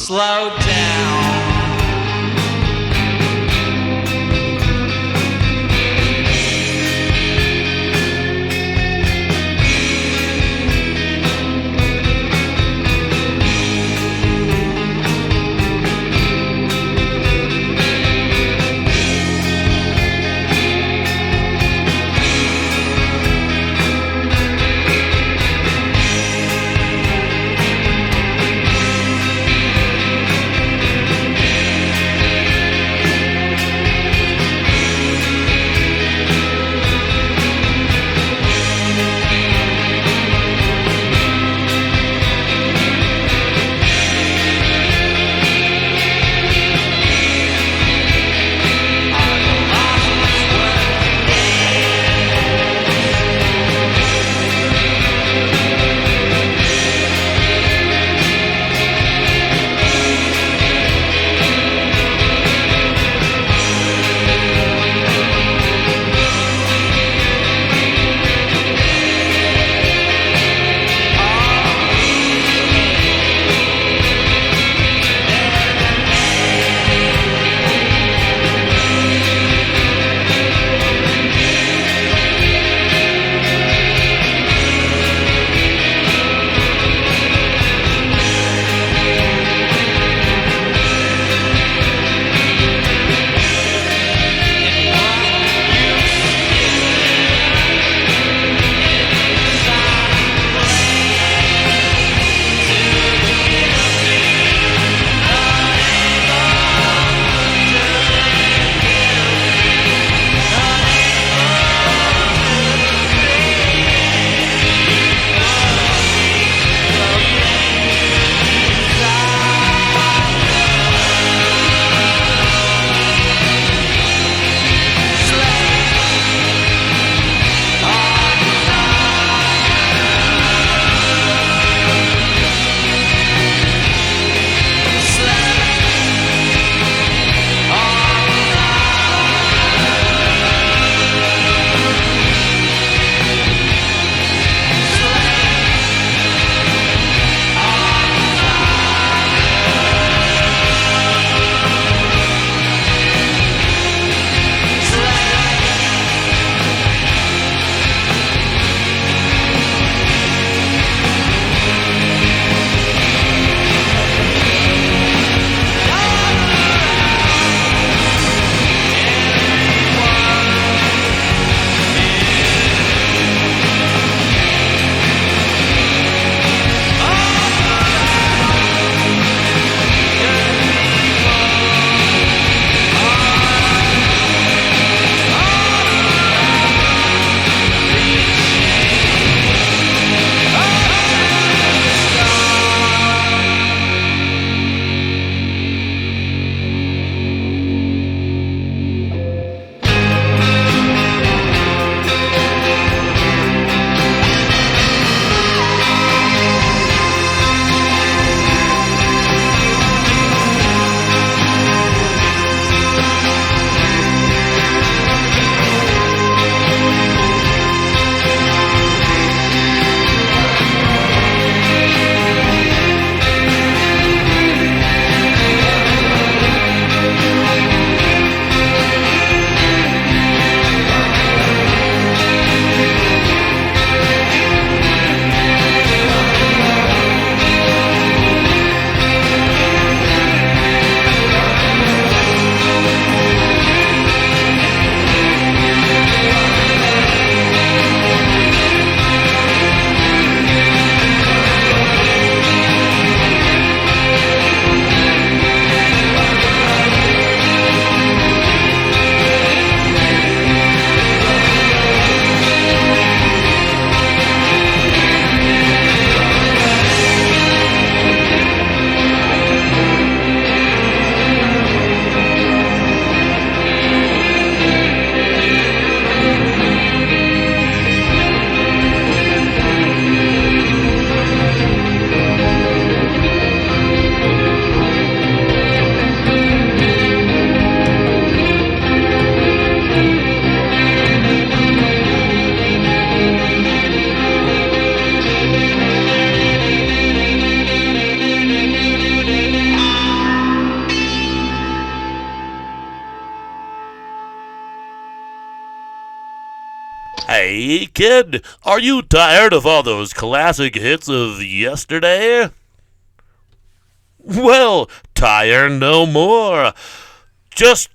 slow down. Hey, kid, are you tired of all those classic hits of yesterday? Well, tire no more. Just...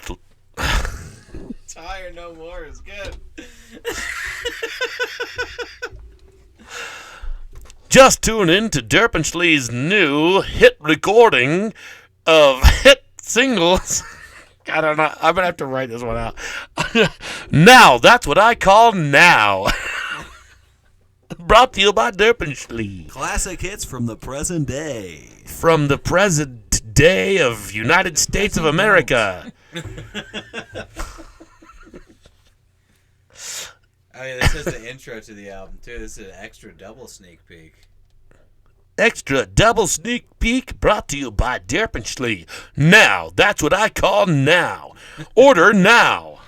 Tire no more is good. Just tune in to Derpenschley's new hit recording of hit singles. I don't know. I'm going to have to write this one out. Now, that's what I call now. Brought to you by Derpenschley. Classic hits from the present day. From the present day of United States of America. I mean, this is the intro to the album, too. This is an extra double sneak peek. Extra double sneak peek brought to you by Derpenschley. Now, that's what I call now. Order now.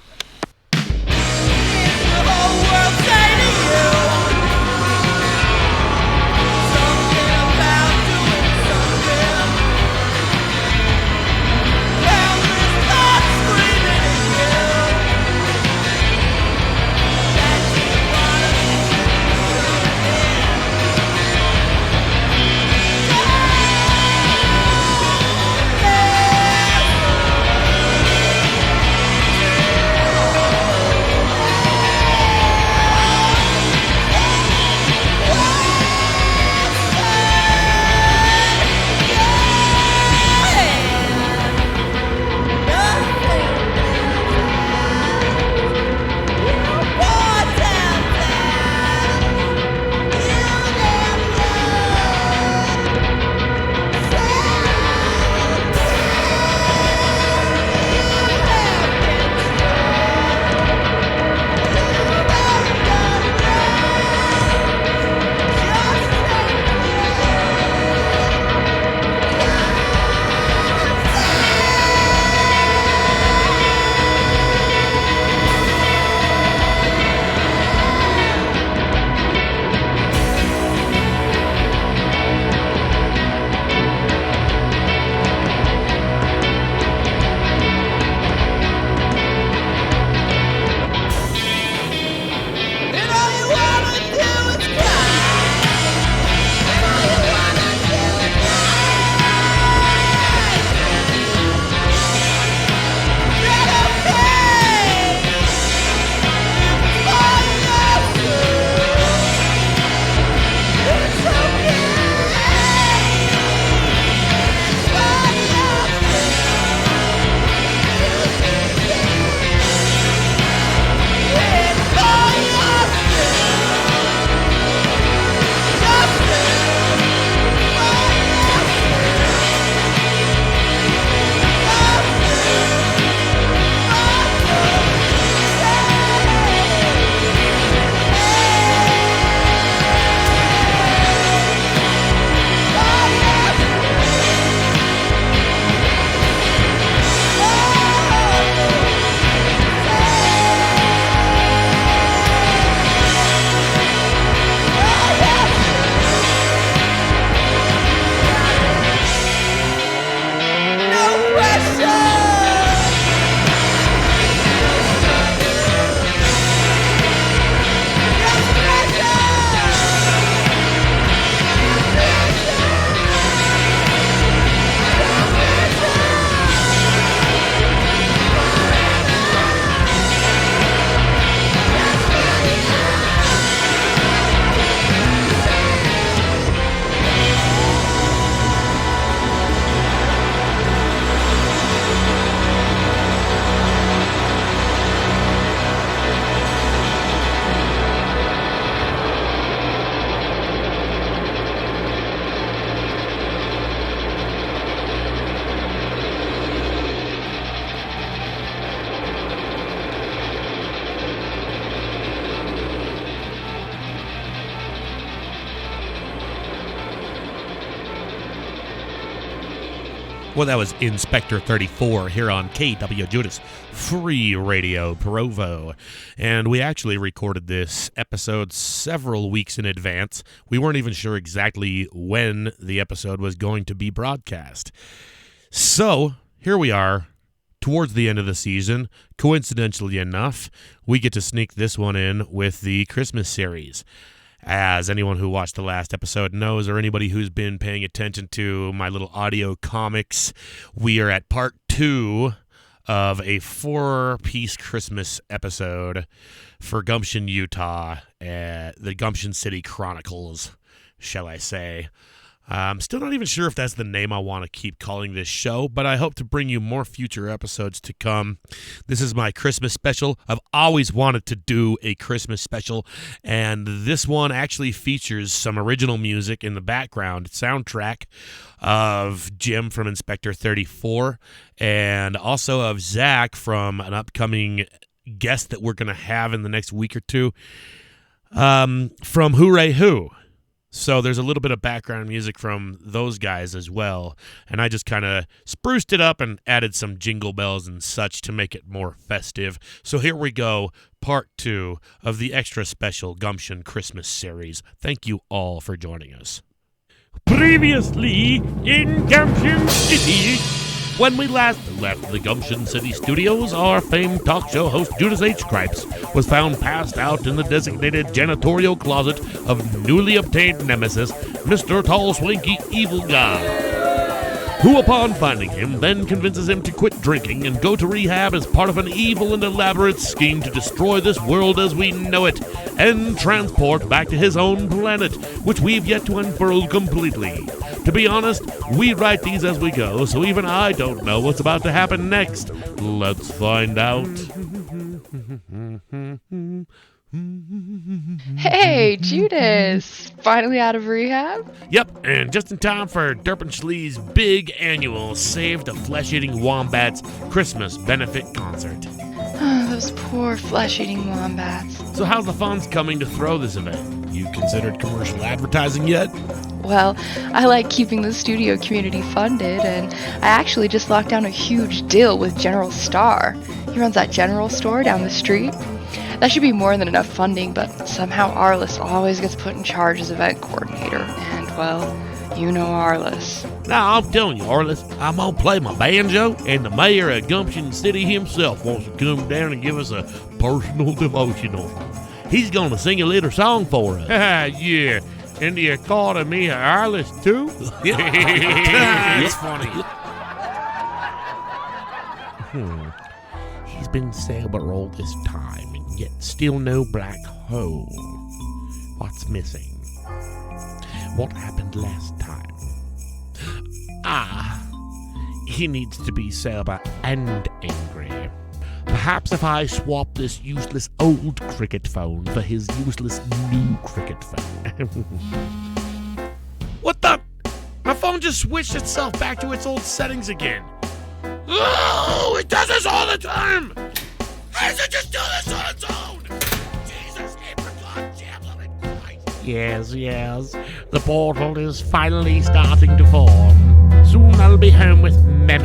Well, that was Inspector 34 here on KWJUDAS Free Radio Provo. And we actually recorded this episode several weeks in advance. We weren't even sure exactly when the episode was going to be broadcast. So, here we are, towards the end of the season, coincidentally enough, we get to sneak this one in with the Christmas series. As anyone who watched the last episode knows, or anybody who's been paying attention to my little audio comics, we are at part 2 of a 4-piece Christmas episode for Gumption, Utah, the Gumption City Chronicles, shall I say. I'm still not even sure if that's the name I want to keep calling this show, but I hope to bring you more future episodes to come. This is my Christmas special. I've always wanted to do a Christmas special, and this one actually features some original music in the background soundtrack of Jim from Inspector 34, and also of Zach from an upcoming guest that we're going to have in the next week or two, from Hooray Who. So there's a little bit of background music from those guys as well, and I just kind of spruced it up and added some jingle bells and such to make it more festive. So here we go, part 2 of the extra special Gumption Christmas series. Thank you all for joining us. Previously in Gumption City. When we last left the Gumption City studios, our famed talk show host Judas H. Chrypst was found passed out in the designated janitorial closet of newly obtained nemesis, Mr. Tall Swanky Evil Guy, who upon finding him then convinces him to quit drinking and go to rehab as part of an evil and elaborate scheme to destroy this world as we know it and transport back to his own planet, which we've yet to unfurl completely. To be honest, we write these as we go, so even I don't know what's about to happen next. Let's find out. Hey, Judas! Finally out of rehab? Yep, and just in time for Derpenschlee's big annual Save the Flesh-Eating Wombats Christmas benefit concert. Those poor flesh-eating wombats. So how's the funds coming to throw this event? You considered commercial advertising yet? Well, I like keeping the studio community funded, and I actually just locked down a huge deal with General Starr. He runs that general store down the street. That should be more than enough funding, but somehow Arliss always gets put in charge as event coordinator, and, well, you know Arliss. Now, I'm telling you, Arliss, I'm gonna play my banjo, and the mayor of Gumption City himself wants to come down and give us a personal devotional. He's gonna sing a little song for us. Yeah, and you called me Arliss, too? It's funny. He's been sober all this time, and yet still no black hole. What's missing? What happened last time? He needs to be sober and angry. Perhaps if I swap this useless old cricket phone for his useless new cricket phone. What the? My phone just switched itself back to its old settings again. Oh, it does this all the time! How does it just do this on its own? Jesus, apricot jam, loving Christ. Yes. The portal is finally starting to form. Soon I'll be home with Meme,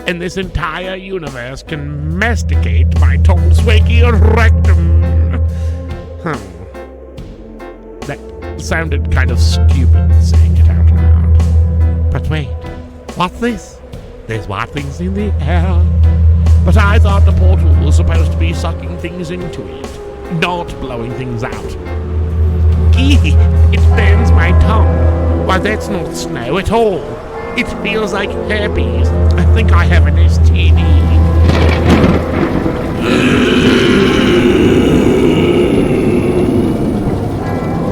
and this entire universe can masticate my tall, swanky rectum. That sounded kind of stupid saying it out loud. But wait, what's this? There's wattings in the air. But I thought the portal was supposed to be sucking things into it, not blowing things out. Gee, it burns my tongue. Why, that's not snow at all. It feels like herpes. I think I have an STD.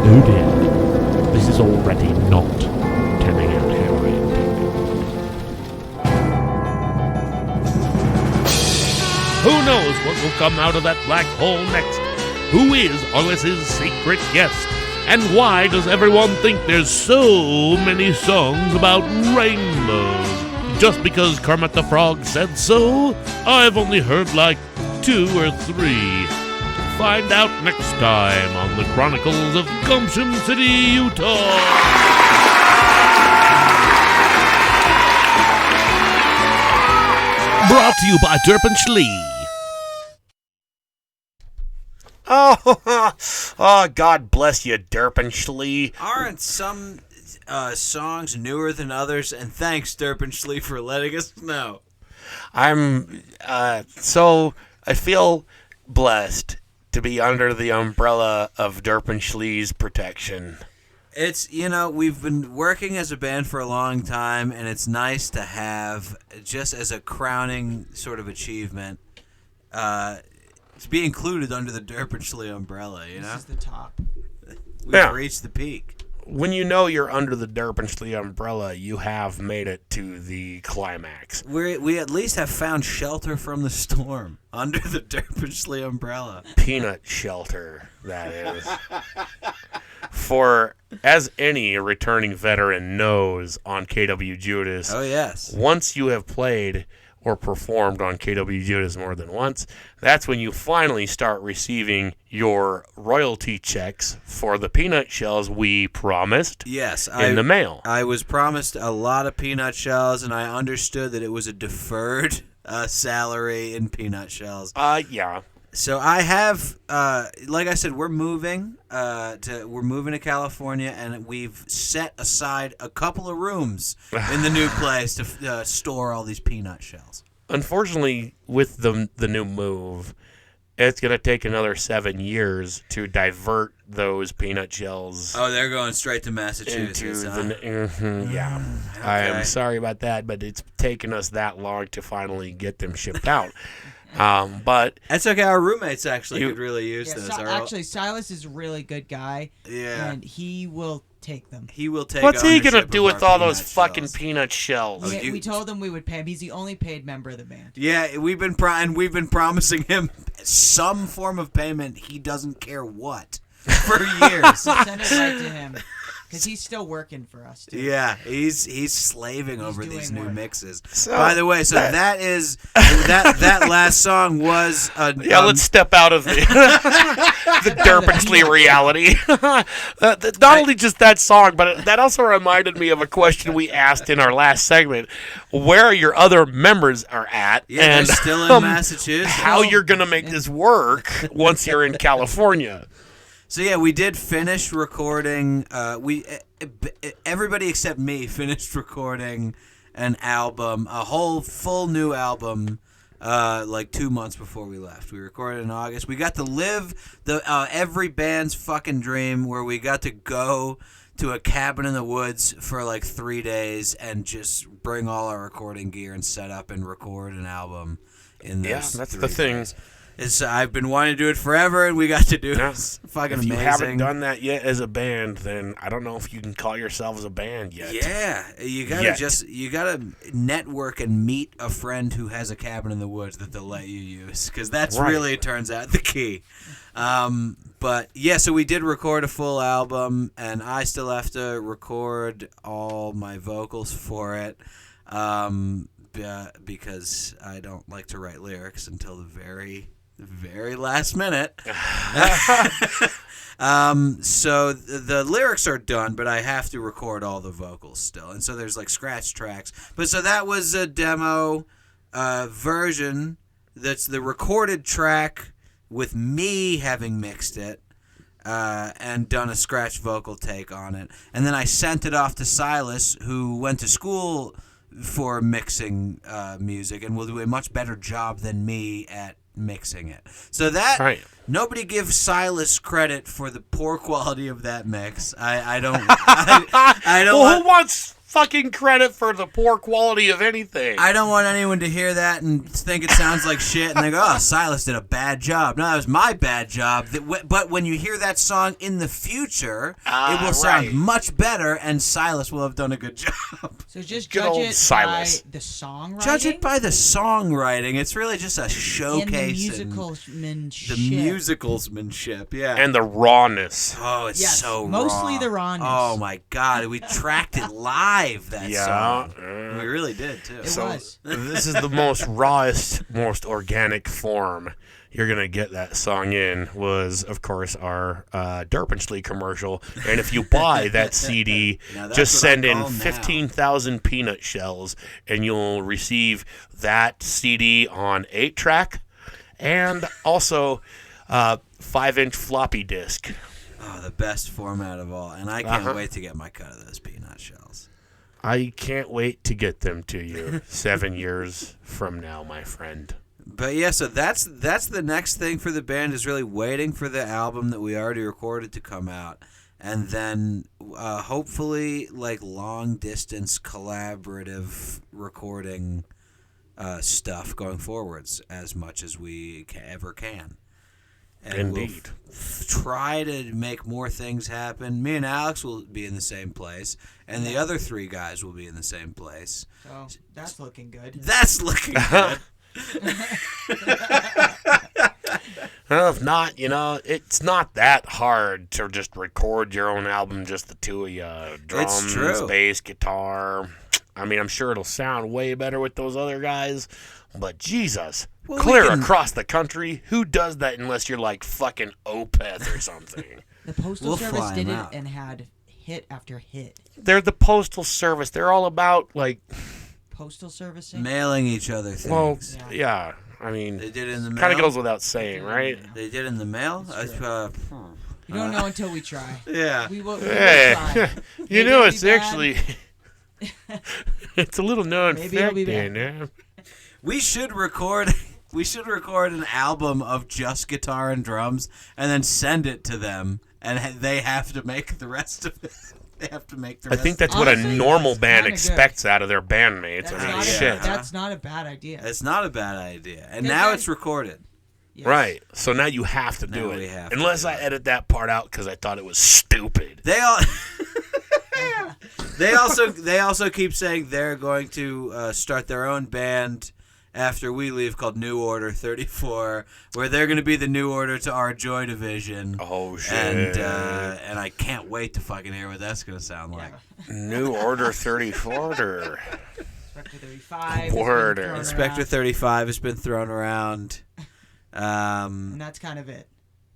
Oh dear. This is already not turning out how I intended. Who knows what will come out of that black hole next? Who is Arliss's secret guest? And why does everyone think there's so many songs about rainbows? Just because Kermit the Frog said so? I've only heard like 2 or 3. Find out next time on the Chronicles of Gumption City, Utah. Brought to you by Derpenschlee. Oh, God bless you, Derpenschlee. Aren't some songs newer than others? And thanks, Derpenschlee, for letting us know. So I feel blessed to be under the umbrella of Derp and Schlee's protection. It's, we've been working as a band for a long time, and it's nice to have, just as a crowning sort of achievement, to be included under the Derp and Schlee umbrella, This is the top. We've reached the peak. When you know you're under the Derp and Schlee umbrella, you have made it to the climax. We at least have found shelter from the storm under the Derp and Schlee umbrella. Peanut shelter, that is. For, as any returning veteran knows on KWJUDAS, Oh, yes. once you have played or performed on KWJUDAS more than once, that's when you finally start receiving your royalty checks for the peanut shells we promised Yes. in the mail. I was promised a lot of peanut shells, and I understood that it was a deferred salary in peanut shells. Yeah. So I have, like I said, we're moving to California, and we've set aside a couple of rooms in the new place to store all these peanut shells. Unfortunately, with the new move, it's going to take another 7 years to divert those peanut shells. Oh, they're going straight to Massachusetts. Yeah. Okay. I am sorry about that, but it's taken us that long to finally get them shipped out. But that's okay. Our roommates actually could really use those. Actually, Silas is a really good guy. Yeah. And he will take them. He will take. What's he gonna ownership do of with our all those peanut fucking shells. peanut shells? We told him we would pay him. He's the only paid member of the band. Yeah, we've been promising him some form of payment. He doesn't care what for years. Send it right to him. Because he's still working for us, too. Yeah, he's slaving over these new work. mixes. So, by the way, that is that last song was let's step out of the Derp and Schlee reality. Not only just that song, but that also reminded me of a question we asked in our last segment: where your other members are at, they're and still in Massachusetts. how you're gonna make this work once you're in California. So yeah, we did finish recording. Everybody except me finished recording an album, a whole full new album, like 2 months before we left. We recorded in August. We got to live the every band's fucking dream, where we got to go to a cabin in the woods for like 3 days and just bring all our recording gear and set up and record an album in those. Yeah, that's 3 the thing. days. I've been wanting to do it forever, and we got to do it. It's fucking If amazing. you haven't done that yet as a band, then I don't know if you can call yourselves a band yet. Yeah, you gotta network and meet a friend who has a cabin in the woods that they'll let you use, because that's Right. really, it turns out, the key. But yeah, so we did record a full album, and I still have to record all my vocals for it. Because I don't like to write lyrics until the very last minute. So the lyrics are done, but I have to record all the vocals still. And so there's like scratch tracks. But so that was a demo version. That's the recorded track with me having mixed it. And done a scratch vocal take on it. And then I sent it off to Silas, who went to school for mixing music and will do a much better job than me at mixing it. So that Right. nobody gives Silas credit for the poor quality of that mix. I don't. I don't. Well, who wants fucking credit for the poor quality of anything? I don't want anyone to hear that and think it sounds like shit and they go, oh, Silas did a bad job. No, that was my bad job. But when you hear that song in the future, it will sound right. much better, and Silas will have done a good job. So just Good judge old it Silas. by the songwriting. Judge it by the songwriting. It's really just a showcase. And the musicalsmanship. The musicalsmanship, yeah. And the rawness. Oh, it's Yes, so mostly raw. the rawness. Oh my God, we tracked it live. That Yeah. song. We really did too. It was. This is the most rawest, most organic form you're going to get that song in was, of course, our Derp and Schlee commercial. And if you buy that CD, Now that's just what send I in call now. 15,000 peanut shells, and you'll receive that CD on 8-track and also 5-inch floppy disk. Oh, the best format of all, and I can't wait to get my cut of those peanut shells. I can't wait to get them to you 7 years from now, my friend. But yeah, so that's the next thing for the band is really waiting for the album that we already recorded to come out, and then hopefully like long distance collaborative recording stuff going forwards as much as we ever can. And Indeed. We'll try to make more things happen. Me and Alex will be in the same place, and the other 3 guys will be in the same place. So that's looking good. That's looking good. Well, if not, it's not that hard to just record your own album, just the two of you. Drums, true. bass, guitar. I mean, I'm sure it'll sound way better with those other guys, but Jesus, Well, clear across the country, who does that unless you're like fucking Opeth or something? The Postal We'll Service fly did 'em it out. and had hit after hit. They're the Postal Service. They're all about, like, Postal Servicing? Mailing each other things. well, yeah. I mean, They did it in the mail. kind of goes without saying, right? They did it in the mail. You don't know until we try. Yeah. We will Hey, try. you Maybe know, it'll it's be bad. actually, it's a little known Maybe it'll fact, be Dan. bad. Yeah. We should record. We should record an album of just guitar and drums, and then send it to them, and they have to make the rest of it. They have to make the I rest. think that's of what Honestly, a normal that's band kinda expects out of their bandmates. That's, I mean, not shit. Yeah. not a bad idea. It's not a bad idea, and Yeah, now that- it's recorded. Yes. Right. So now you have to do Now we it. have to Unless do I it. edit that part out because I thought it was stupid. They all. They also keep saying they're going to start their own band after we leave called New Order 34, where they're going to be the New Order to our Joy Division. Oh, shit. And I can't wait to fucking hear what that's going to sound like. New Order 34. Inspector 35. Word. Inspector 35 has been thrown around. And that's kind of it.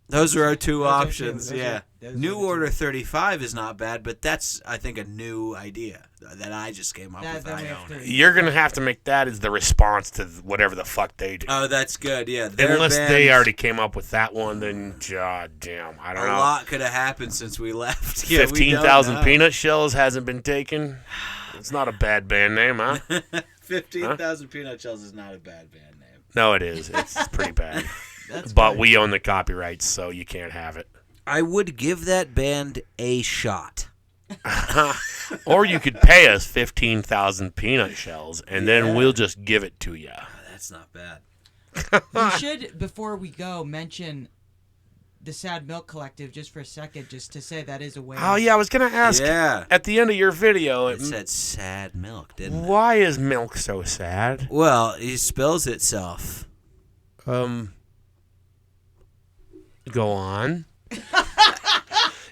Those are our two Those are options, two. Those yeah. are- those New are the two. Order 35 is not bad, but that's, I think, a new idea that I just came up with. Then I we have own 30. it. You're going to have to make that as the response to whatever the fuck they do. Oh, that's good, yeah. Their Unless band- they already came up with that one, then, god damn, I A don't know. lot could have happened since we left. Yeah, we don't 15,000 know. Peanut Shells hasn't been taken. It's not a bad band name, huh? 15,000 Peanut Shells is not a bad band name. No, it is. It's pretty bad. That's But good. we own the copyrights, so you can't have it. I would give that band a shot. Or you could pay us 15,000 peanut shells, and then we'll just give it to you. That's not bad. We should, before we go, mention the Sad Milk Collective just for a second, just to say that is a way. Oh, yeah, I was going to ask. Yeah. At the end of your video, It said sad milk, didn't it? why is milk so sad? Well, it spills itself. Go on.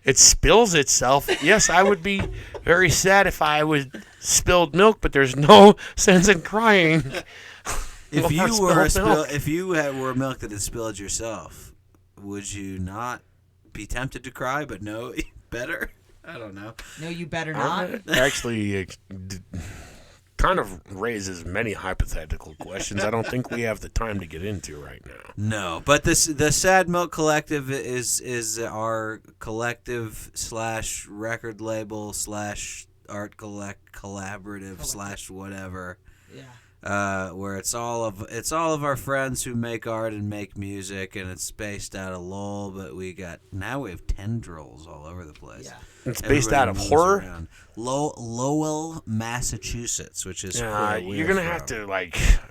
It spills itself. Yes, I would be very sad if I would spilled milk, but there's no sense in crying. If Or you were spilled milk. if you were milk that had spilled yourself, would you not be tempted to cry? But no, better. I don't know. No, you better not. Actually, kind of raises many hypothetical questions I don't think we have the time to get into right now. No, but the Sad Milk Collective is our collective / record label / art collaborative / whatever. Yeah. Where it's all of our friends who make art and make music, and it's based out of Lowell, but we have tendrils all over the place. Yeah. It's based Everybody out of moves horror. around. Lowell, Massachusetts, which is where You're gonna have to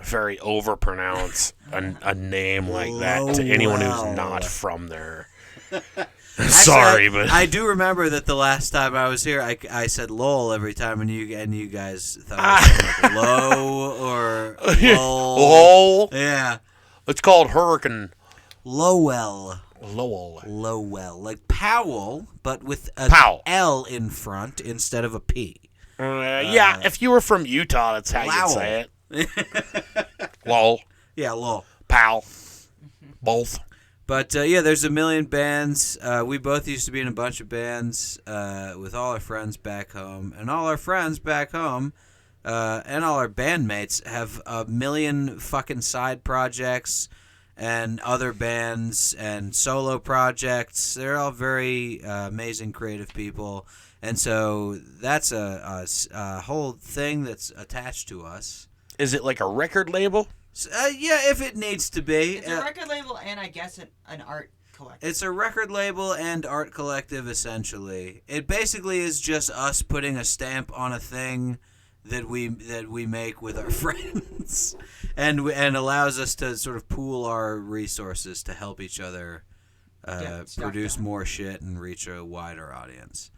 very overpronounce a name like that to anyone who's Lowell. not from there. Actually, Sorry, but I do remember that the last time I was here, I said Lowell every time, and you guys thought I was like low or Lowell. Lowell. Yeah, It's called Hurricane Lowell. Lowell. Like Powell, but with a Powell. L in front instead of a P. Yeah, if you were from Utah, that's how Lowell. you'd say it. Lowell, Yeah, Lowell. Powell, both. But yeah, there's a million bands. We both used to be in a bunch of bands with all our friends back home, and all our friends back home and all our bandmates have a million fucking side projects and other bands and solo projects. They're all very amazing creative people, And so that's a whole thing that's attached to us. Is it like a record label? Yeah, if it needs to be. It's a record label and I guess an art collective. It's a record label and art collective, essentially. It basically is just us putting a stamp on a thing that we make with our friends, and allows us to sort of pool our resources to help each other produce more shit and reach a wider audience.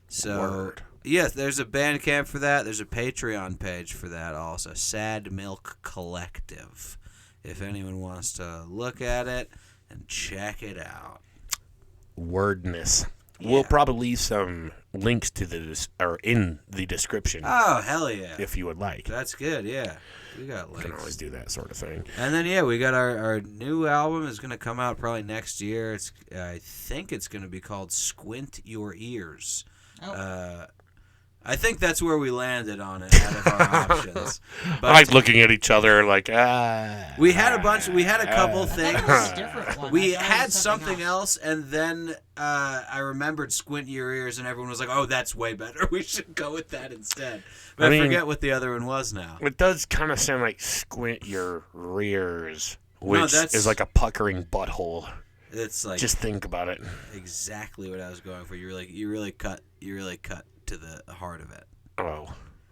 So, yes, there's a Bandcamp for that. There's a Patreon page for that also. Sad Milk Collective. If anyone wants to look at it and check it out. Wordness. Yeah. We'll probably leave some links to this or in the description. Oh, hell yeah. If you would like. That's good, yeah. We got links. You can always do that sort of thing. And then, yeah, we got our new album is going to come out probably next year. I think it's going to be called Squint Your Ears. Oh. I think that's where we landed on it out of our options. But I like looking at each other like, we had a couple things. That was a different one. We I thought it had was something else, and then I remembered Squint Your Ears, and everyone was like, oh, that's way better. We should go with that instead. But I forget what the other one was now. it does kind of sound like Squint Your Rears, which that's- is like a puckering butthole. It's like Just think about it. exactly what I was going for. You really cut to the heart of it. Oh,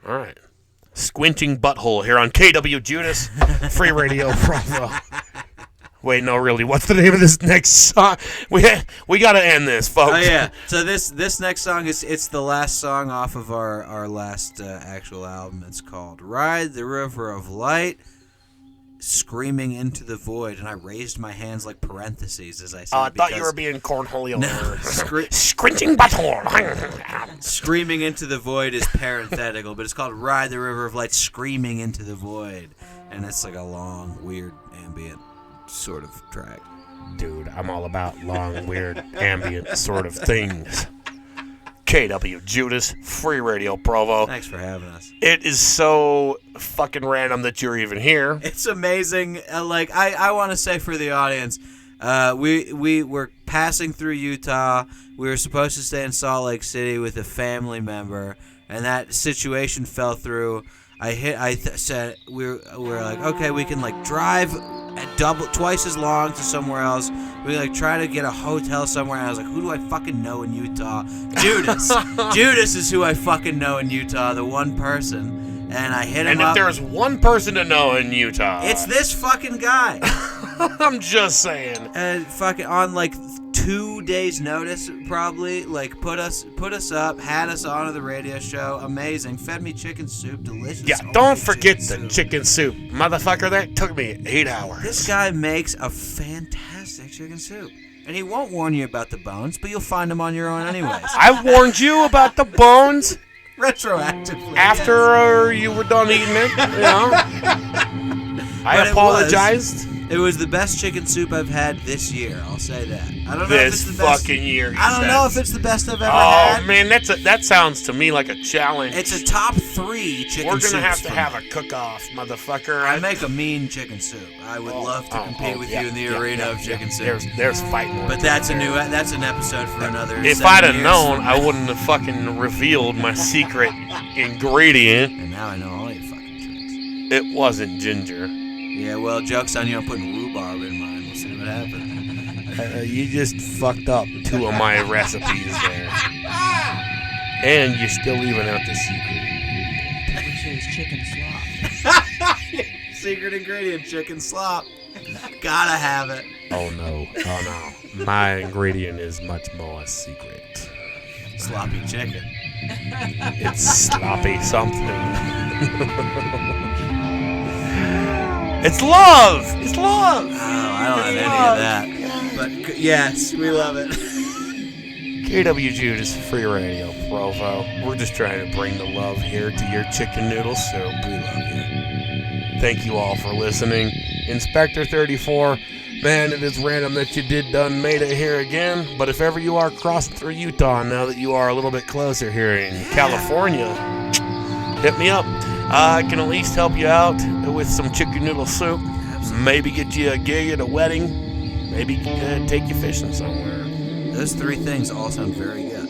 all right. Squinting Butthole here on KWJUDAS, Free Radio Provo. Wait, no, really. What's the name of this next song? We got to end this, folks. Oh yeah. So this next song it's the last song off of our last actual album. It's called "Ride the River of Light." Screaming into the void, and I raised my hands like parentheses as I said. I thought you were being cornholio. No, Squinting Butthole. Screaming into the void is parenthetical, but it's called "Ride the River of Light." Screaming into the void, and it's like a long, weird, ambient sort of track. Dude, I'm all about long, weird, ambient sort of things. KWJUDAS, Free Radio Provo. Thanks for having us. It is so fucking random that you're even here. It's amazing. I want to say for the audience, we were passing through Utah. We were supposed to stay in Salt Lake City with a family member, and that situation fell through. Said we were like, okay, we can like drive twice as long to somewhere else. We like try to get a hotel somewhere. And I was like, who do I fucking know in Utah? Judas. Judas is who I fucking know in Utah. The one person. And I hit him And up. if there's one person to know in Utah, It's this fucking guy. I'm just saying. And fucking on like 2 days notice, probably like put us up, had us onto the radio show. Amazing. Fed me chicken soup, delicious. Yeah, homemade don't forget chicken the soup. chicken soup. Motherfucker, that took me 8 hours. This guy makes a fantastic chicken soup. And he won't warn you about the bones, but you'll find them on your own anyways. I warned you about the bones Retroactively. after you were done eating it. You know? I But it apologized. It was the best chicken soup I've had this year. I'll say that. I don't know if This it's the best. fucking year. he I don't know if says. it's the best I've ever Oh had. man, that sounds to me like a challenge. It's a top 3 chicken We're soup. gonna have to have a cook-off, mother-fucker. I make a mean chicken soup. I would love to compete with you in the arena of chicken soup. There's fighting. But that's an episode for another. If 7 I'd have years. known, I wouldn't have fucking revealed my secret ingredient. And now I know all your fucking tricks. It wasn't ginger. Yeah, well, joke's on you. I'm putting rhubarb in mine. We'll see what happens. You just fucked up 2 of my recipes there. And you're still leaving out the secret. Which is chicken slop. Secret ingredient: chicken slop. Gotta have it. Oh no. My ingredient is much more secret. Sloppy chicken. It's sloppy something. It's love! It's love! Oh, I don't have any of that. But yes, we love it. KWJUDAS Free Radio Provo. We're just trying to bring the love here to your chicken noodle soup. We love you. Thank you all for listening. Inspector 34, man, it is random that you made it here again. But if ever you are crossing through Utah, now that you are a little bit closer here in California, hit me up. I can at least help you out with some chicken noodle soup. Maybe get you a gig at a wedding. Maybe take you fishing somewhere. Those 3 things all sound very good.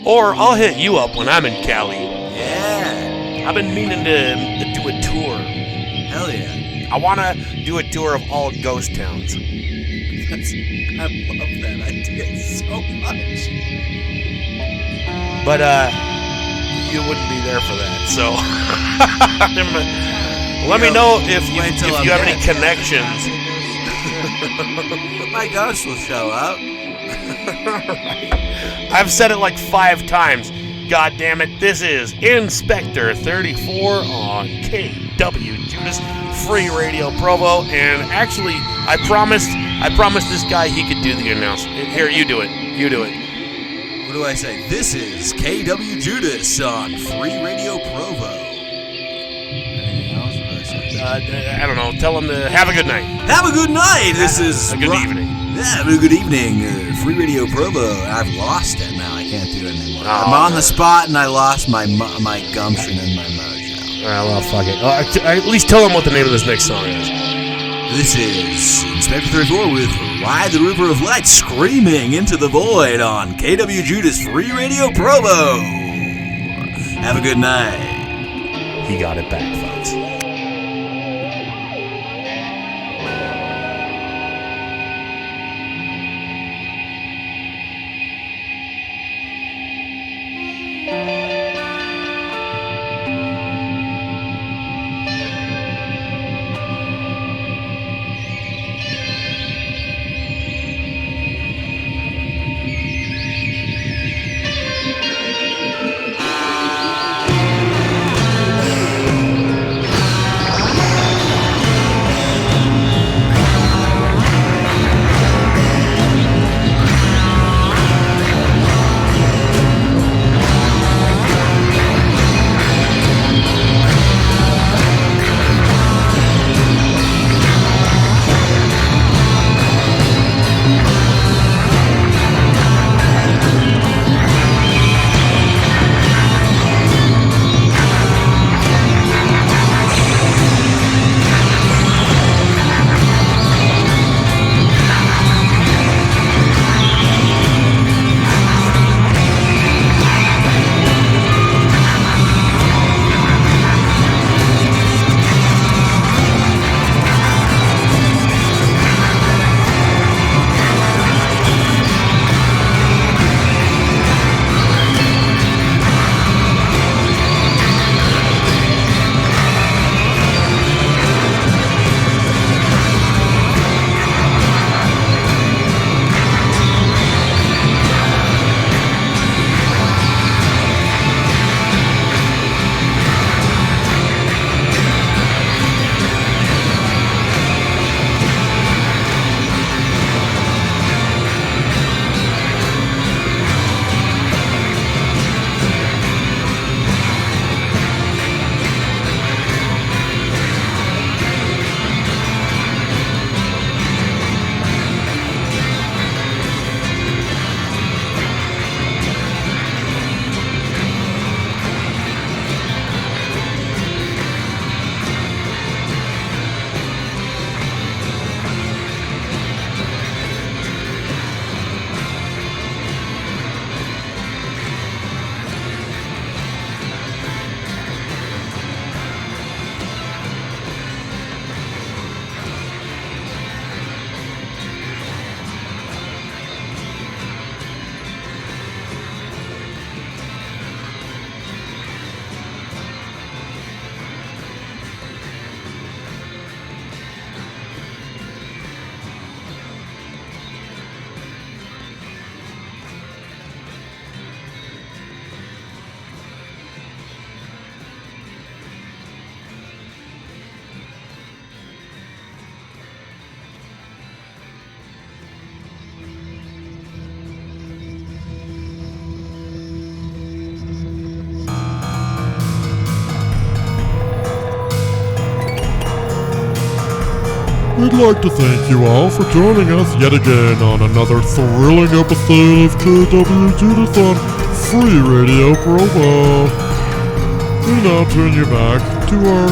Or I'll hit you up when I'm in Cali. Yeah. I've been meaning to do a tour. Hell yeah. I want to do a tour of all ghost towns. I love that idea so much. But you wouldn't be there for that, so let me know if you have any connections. My ghost will show up. I've said it like 5 times. God damn it, this is Inspector 34 on KWJUDAS Free Radio Provo. And actually, I promised this guy he could do the announcement. Here, you do it. You do it. What do I say? This is KWJUDAS on Free Radio Provo. Anything else? What do I say? I don't know. Tell him to have a good night. Have a good night. This is a good evening. Yeah, have a good evening. Free Radio Provo. I've lost it now. I can't do it anymore. Oh, I'm on the spot and I lost my gumption and my mojo. Well, fuck it. At least tell him what the name of this next song is. This is Inspector 34 with Ride the River of Light screaming into the void on KWJUDAS Free Radio Provo. Have a good night. He got it back, folks. We'd like to thank you all for joining us yet again on another thrilling episode of KWJUDAS on Free Radio Provo. We now turn you back to our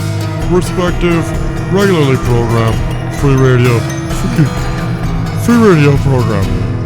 respective regularly programmed free radio program.